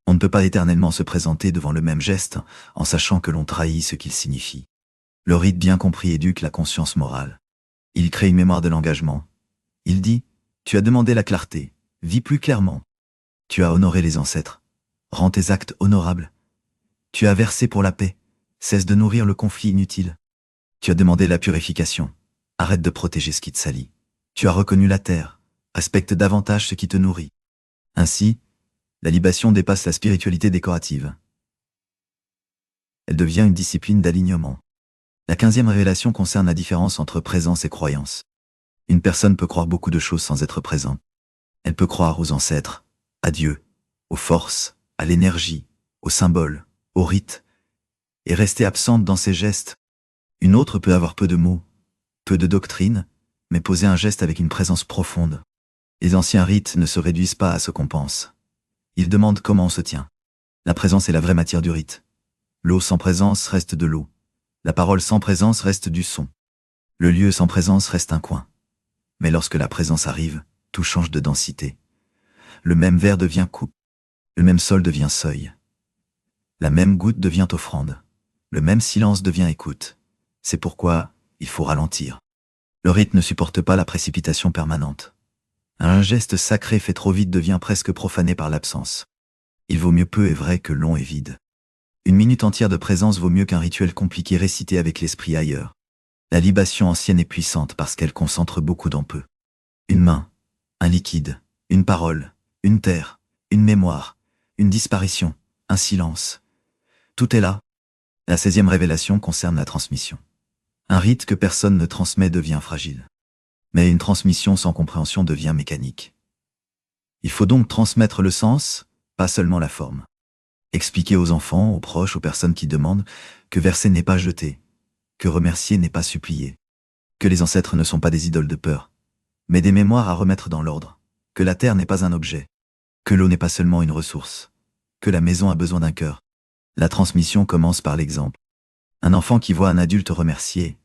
On ne peut pas éternellement se présenter devant le même geste en sachant que l'on trahit ce qu'il signifie. Le rite bien compris éduque la conscience morale. Il crée une mémoire de l'engagement. Il dit « Tu as demandé la clarté, vis plus clairement. Tu as honoré les ancêtres, rends tes actes honorables. Tu as versé pour la paix, cesse de nourrir le conflit inutile. Tu as demandé la purification, arrête de protéger ce qui te salit. Tu as reconnu la terre, respecte davantage ce qui te nourrit. » Ainsi, la libation dépasse la spiritualité décorative. Elle devient une discipline d'alignement. La 15e révélation concerne la différence entre présence et croyance. Une personne peut croire beaucoup de choses sans être présente. Elle peut croire aux ancêtres, à Dieu, aux forces, à l'énergie, aux symboles, aux rites, et rester absente dans ses gestes. Une autre peut avoir peu de mots, peu de doctrine, mais poser un geste avec une présence profonde. Les anciens rites ne se réduisent pas à ce qu'on pense. Ils demandent comment on se tient. La présence est la vraie matière du rite. L'eau sans présence reste de l'eau. La parole sans présence reste du son. Le lieu sans présence reste un coin. Mais lorsque la présence arrive, tout change de densité. Le même verre devient coupe. Le même sol devient seuil. La même goutte devient offrande. Le même silence devient écoute. C'est pourquoi il faut ralentir. Le rite ne supporte pas la précipitation permanente. Un geste sacré fait trop vite devient presque profané par l'absence. Il vaut mieux peu et vrai que long et vide. Une minute entière de présence vaut mieux qu'un rituel compliqué récité avec l'esprit ailleurs. La libation ancienne est puissante parce qu'elle concentre beaucoup dans peu. Une main, un liquide, une parole, une terre, une mémoire, une disparition, un silence. Tout est là. La 16e révélation concerne la transmission. Un rite que personne ne transmet devient fragile. Mais une transmission sans compréhension devient mécanique. Il faut donc transmettre le sens, pas seulement la forme. Expliquer aux enfants, aux proches, aux personnes qui demandent que verser n'est pas jeter, que remercier n'est pas supplier, que les ancêtres ne sont pas des idoles de peur, mais des mémoires à remettre dans l'ordre, que la terre n'est pas un objet, que l'eau n'est pas seulement une ressource, que la maison a besoin d'un cœur. La transmission commence par l'exemple. Un enfant qui voit un adulte remercier,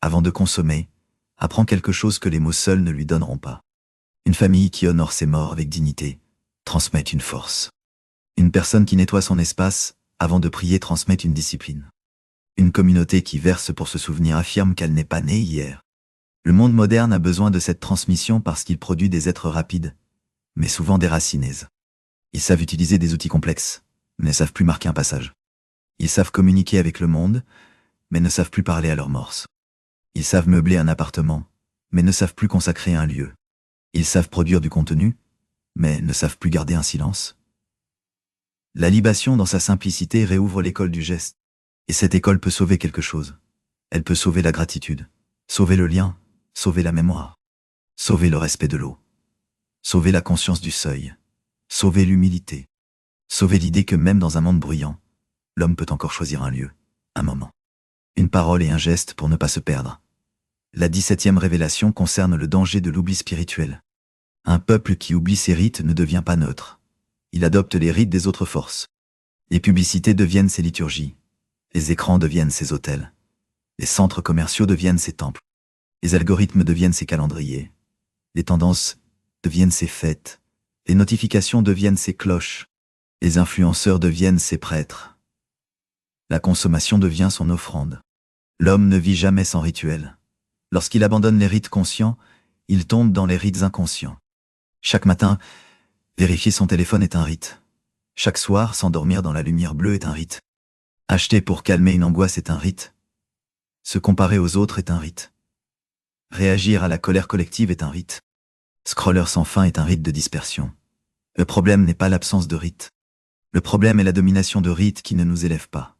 avant de consommer, apprend quelque chose que les mots seuls ne lui donneront pas. Une famille qui honore ses morts avec dignité transmet une force. Une personne qui nettoie son espace, avant de prier, transmet une discipline. Une communauté qui verse pour se souvenir affirme qu'elle n'est pas née hier. Le monde moderne a besoin de cette transmission parce qu'il produit des êtres rapides, mais souvent déracinés. Ils savent utiliser des outils complexes, mais ne savent plus marquer un passage. Ils savent communiquer avec le monde, mais ne savent plus parler à leur morse. Ils savent meubler un appartement, mais ne savent plus consacrer un lieu. Ils savent produire du contenu, mais ne savent plus garder un silence. La libation dans sa simplicité réouvre l'école du geste. Et cette école peut sauver quelque chose. Elle peut sauver la gratitude, sauver le lien, sauver la mémoire, sauver le respect de l'eau, sauver la conscience du seuil, sauver l'humilité, sauver l'idée que même dans un monde bruyant, l'homme peut encore choisir un lieu, un moment, une parole et un geste pour ne pas se perdre. La 17e révélation concerne le danger de l'oubli spirituel. Un peuple qui oublie ses rites ne devient pas neutre. Il adopte les rites des autres forces. Les publicités deviennent ses liturgies. Les écrans deviennent ses autels. Les centres commerciaux deviennent ses temples. Les algorithmes deviennent ses calendriers. Les tendances deviennent ses fêtes. Les notifications deviennent ses cloches. Les influenceurs deviennent ses prêtres. La consommation devient son offrande. L'homme ne vit jamais sans rituel. Lorsqu'il abandonne les rites conscients, il tombe dans les rites inconscients. Chaque matin, vérifier son téléphone est un rite. Chaque soir, s'endormir dans la lumière bleue est un rite. Acheter pour calmer une angoisse est un rite. Se comparer aux autres est un rite. Réagir à la colère collective est un rite. Scroller sans fin est un rite de dispersion. Le problème n'est pas l'absence de rite. Le problème est la domination de rites qui ne nous élèvent pas.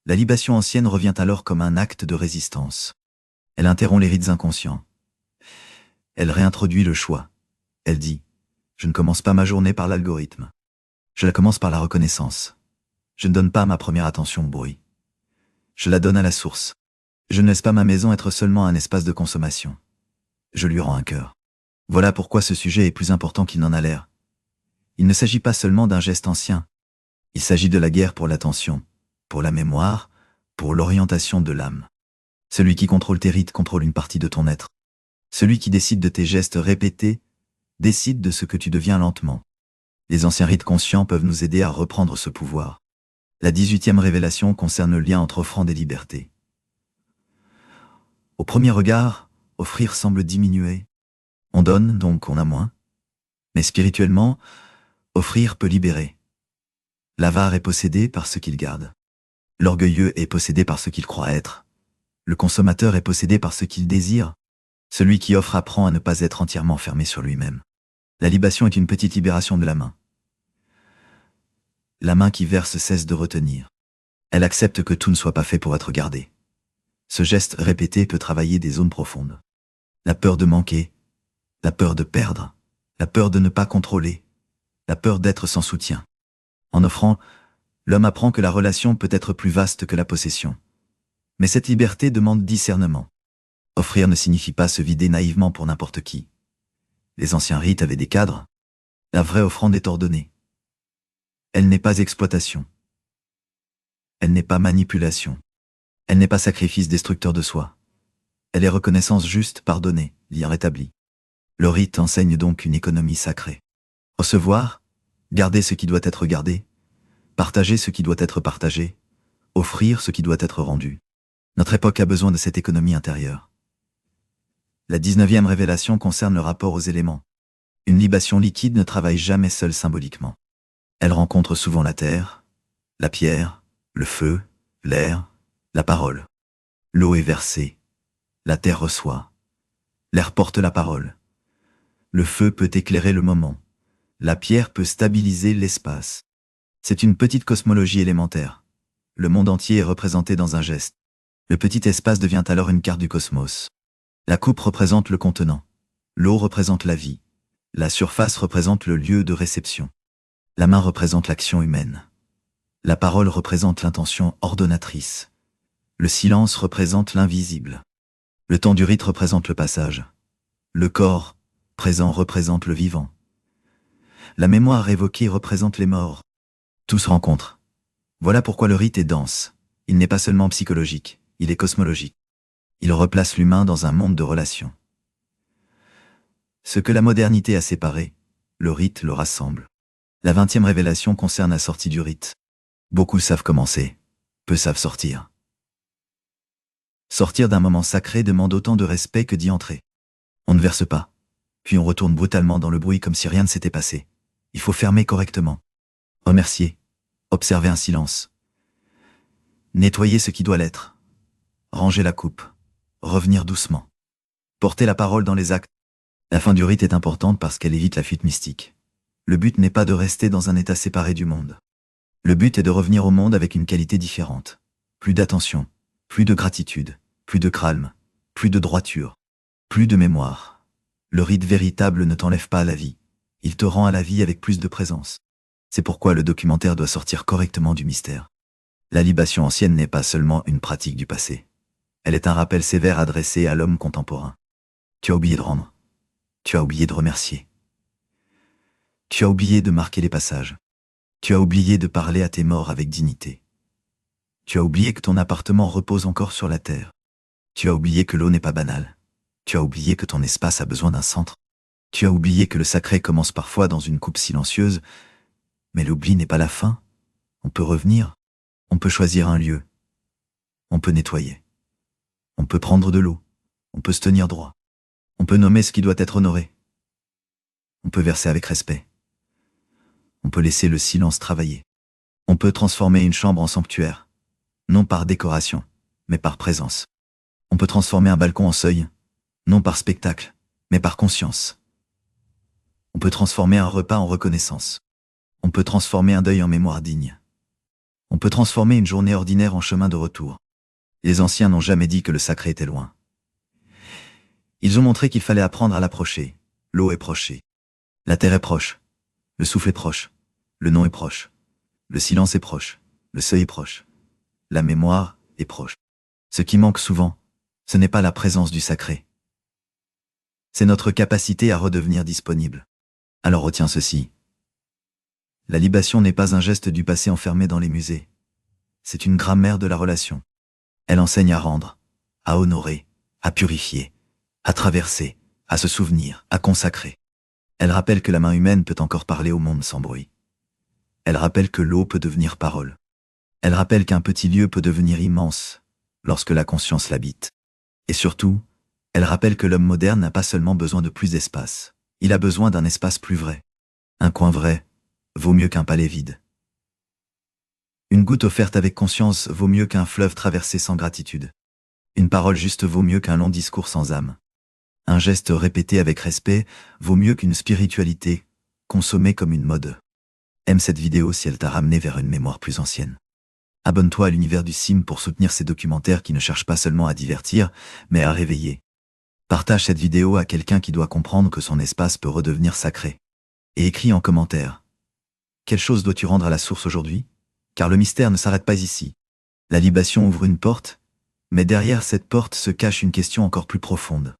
La libation ancienne revient alors comme un acte de résistance. Elle interrompt les rites inconscients. Elle réintroduit le choix. Elle dit « Je ne commence pas ma journée par l'algorithme. Je la commence par la reconnaissance. Je ne donne pas ma première attention au bruit. Je la donne à la source. Je ne laisse pas ma maison être seulement un espace de consommation. Je lui rends un cœur. » Voilà pourquoi ce sujet est plus important qu'il n'en a l'air. Il ne s'agit pas seulement d'un geste ancien. Il s'agit de la guerre pour l'attention, pour la mémoire, pour l'orientation de l'âme. Celui qui contrôle tes rites contrôle une partie de ton être. Celui qui décide de tes gestes répétés décide de ce que tu deviens lentement. Les anciens rites conscients peuvent nous aider à reprendre ce pouvoir. La 18e révélation concerne le lien entre offrande et liberté. Au premier regard, offrir semble diminuer. On donne, donc on a moins. Mais spirituellement, offrir peut libérer. L'avare est possédé par ce qu'il garde. L'orgueilleux est possédé par ce qu'il croit être. Le consommateur est possédé par ce qu'il désire. Celui qui offre apprend à ne pas être entièrement fermé sur lui-même. La libation est une petite libération de la main. La main qui verse cesse de retenir. Elle accepte que tout ne soit pas fait pour être gardé. Ce geste répété peut travailler des zones profondes. La peur de manquer, la peur de perdre, la peur de ne pas contrôler, la peur d'être sans soutien. En offrant, l'homme apprend que la relation peut être plus vaste que la possession. Mais cette liberté demande discernement. Offrir ne signifie pas se vider naïvement pour n'importe qui. Les anciens rites avaient des cadres. La vraie offrande est ordonnée. Elle n'est pas exploitation. Elle n'est pas manipulation. Elle n'est pas sacrifice destructeur de soi. Elle est reconnaissance juste, pardonnée, lien rétabli. Le rite enseigne donc une économie sacrée. Recevoir, garder ce qui doit être gardé, partager ce qui doit être partagé, offrir ce qui doit être rendu. Notre époque a besoin de cette économie intérieure. La 19e révélation concerne le rapport aux éléments. Une libation liquide ne travaille jamais seule symboliquement. Elle rencontre souvent la terre, la pierre, le feu, l'air, la parole. L'eau est versée, la terre reçoit, l'air porte la parole. Le feu peut éclairer le moment, la pierre peut stabiliser l'espace. C'est une petite cosmologie élémentaire. Le monde entier est représenté dans un geste. Le petit espace devient alors une carte du cosmos. La coupe représente le contenant. L'eau représente la vie. La surface représente le lieu de réception. La main représente l'action humaine. La parole représente l'intention ordonnatrice. Le silence représente l'invisible. Le temps du rite représente le passage. Le corps présent représente le vivant. La mémoire évoquée représente les morts. Tout se rencontre. Voilà pourquoi le rite est dense. Il n'est pas seulement psychologique, il est cosmologique. Il replace l'humain dans un monde de relations. Ce que la modernité a séparé, le rite le rassemble. La 20e révélation concerne la sortie du rite. Beaucoup savent commencer, peu savent sortir. Sortir d'un moment sacré demande autant de respect que d'y entrer. On ne verse pas, puis on retourne brutalement dans le bruit comme si rien ne s'était passé. Il faut fermer correctement. Remercier, observer un silence. Nettoyer ce qui doit l'être. Ranger la coupe. Revenir doucement. Porter la parole dans les actes. La fin du rite est importante parce qu'elle évite la fuite mystique. Le but n'est pas de rester dans un état séparé du monde. Le but est de revenir au monde avec une qualité différente. Plus d'attention, plus de gratitude, plus de calme, plus de droiture, plus de mémoire. Le rite véritable ne t'enlève pas à la vie. Il te rend à la vie avec plus de présence. C'est pourquoi le documentaire doit sortir correctement du mystère. La libation ancienne n'est pas seulement une pratique du passé. Elle est un rappel sévère adressé à l'homme contemporain. Tu as oublié de rendre. Tu as oublié de remercier. Tu as oublié de marquer les passages. Tu as oublié de parler à tes morts avec dignité. Tu as oublié que ton appartement repose encore sur la terre. Tu as oublié que l'eau n'est pas banale. Tu as oublié que ton espace a besoin d'un centre. Tu as oublié que le sacré commence parfois dans une coupe silencieuse, mais l'oubli n'est pas la fin. On peut revenir. On peut choisir un lieu. On peut nettoyer. On peut prendre de l'eau. On peut se tenir droit. On peut nommer ce qui doit être honoré. On peut verser avec respect. On peut laisser le silence travailler. On peut transformer une chambre en sanctuaire, non par décoration, mais par présence. On peut transformer un balcon en seuil, non par spectacle, mais par conscience. On peut transformer un repas en reconnaissance. On peut transformer un deuil en mémoire digne. On peut transformer une journée ordinaire en chemin de retour. Les anciens n'ont jamais dit que le sacré était loin. Ils ont montré qu'il fallait apprendre à l'approcher. L'eau est proche. La terre est proche. Le souffle est proche. Le nom est proche. Le silence est proche. Le seuil est proche. La mémoire est proche. Ce qui manque souvent, ce n'est pas la présence du sacré. C'est notre capacité à redevenir disponible. Alors retiens ceci. La libation n'est pas un geste du passé enfermé dans les musées. C'est une grammaire de la relation. Elle enseigne à rendre, à honorer, à purifier, à traverser, à se souvenir, à consacrer. Elle rappelle que la main humaine peut encore parler au monde sans bruit. Elle rappelle que l'eau peut devenir parole. Elle rappelle qu'un petit lieu peut devenir immense lorsque la conscience l'habite. Et surtout, elle rappelle que l'homme moderne n'a pas seulement besoin de plus d'espace, il a besoin d'un espace plus vrai. Un coin vrai vaut mieux qu'un palais vide. Une goutte offerte avec conscience vaut mieux qu'un fleuve traversé sans gratitude. Une parole juste vaut mieux qu'un long discours sans âme. Un geste répété avec respect vaut mieux qu'une spiritualité consommée comme une mode. Aime cette vidéo si elle t'a ramené vers une mémoire plus ancienne. Abonne-toi à l'univers du Sim pour soutenir ces documentaires qui ne cherchent pas seulement à divertir, mais à réveiller. Partage cette vidéo à quelqu'un qui doit comprendre que son espace peut redevenir sacré. Et écris en commentaire. Quelle chose dois-tu rendre à la source aujourd'hui? Car le mystère ne s'arrête pas ici. La libation ouvre une porte, mais derrière cette porte se cache une question encore plus profonde.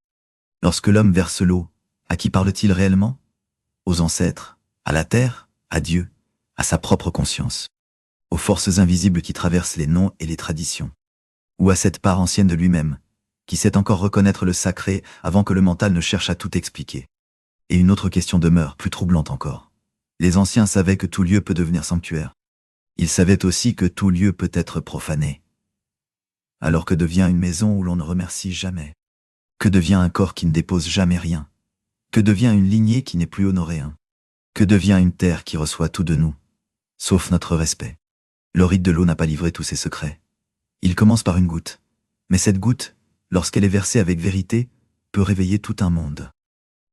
Lorsque l'homme verse l'eau, à qui parle-t-il réellement? Aux ancêtres, à la terre, à Dieu, à sa propre conscience, aux forces invisibles qui traversent les noms et les traditions, ou à cette part ancienne de lui-même, qui sait encore reconnaître le sacré avant que le mental ne cherche à tout expliquer. Et une autre question demeure, plus troublante encore. Les anciens savaient que tout lieu peut devenir sanctuaire. Ils savaient aussi que tout lieu peut être profané. Alors que devient une maison où l'on ne remercie jamais? Que devient un corps qui ne dépose jamais rien? Que devient une lignée qui n'est plus honorée? Que devient une terre qui reçoit tout de nous, sauf notre respect? Le rite de l'eau n'a pas livré tous ses secrets. Il commence par une goutte. Mais cette goutte, lorsqu'elle est versée avec vérité, peut réveiller tout un monde.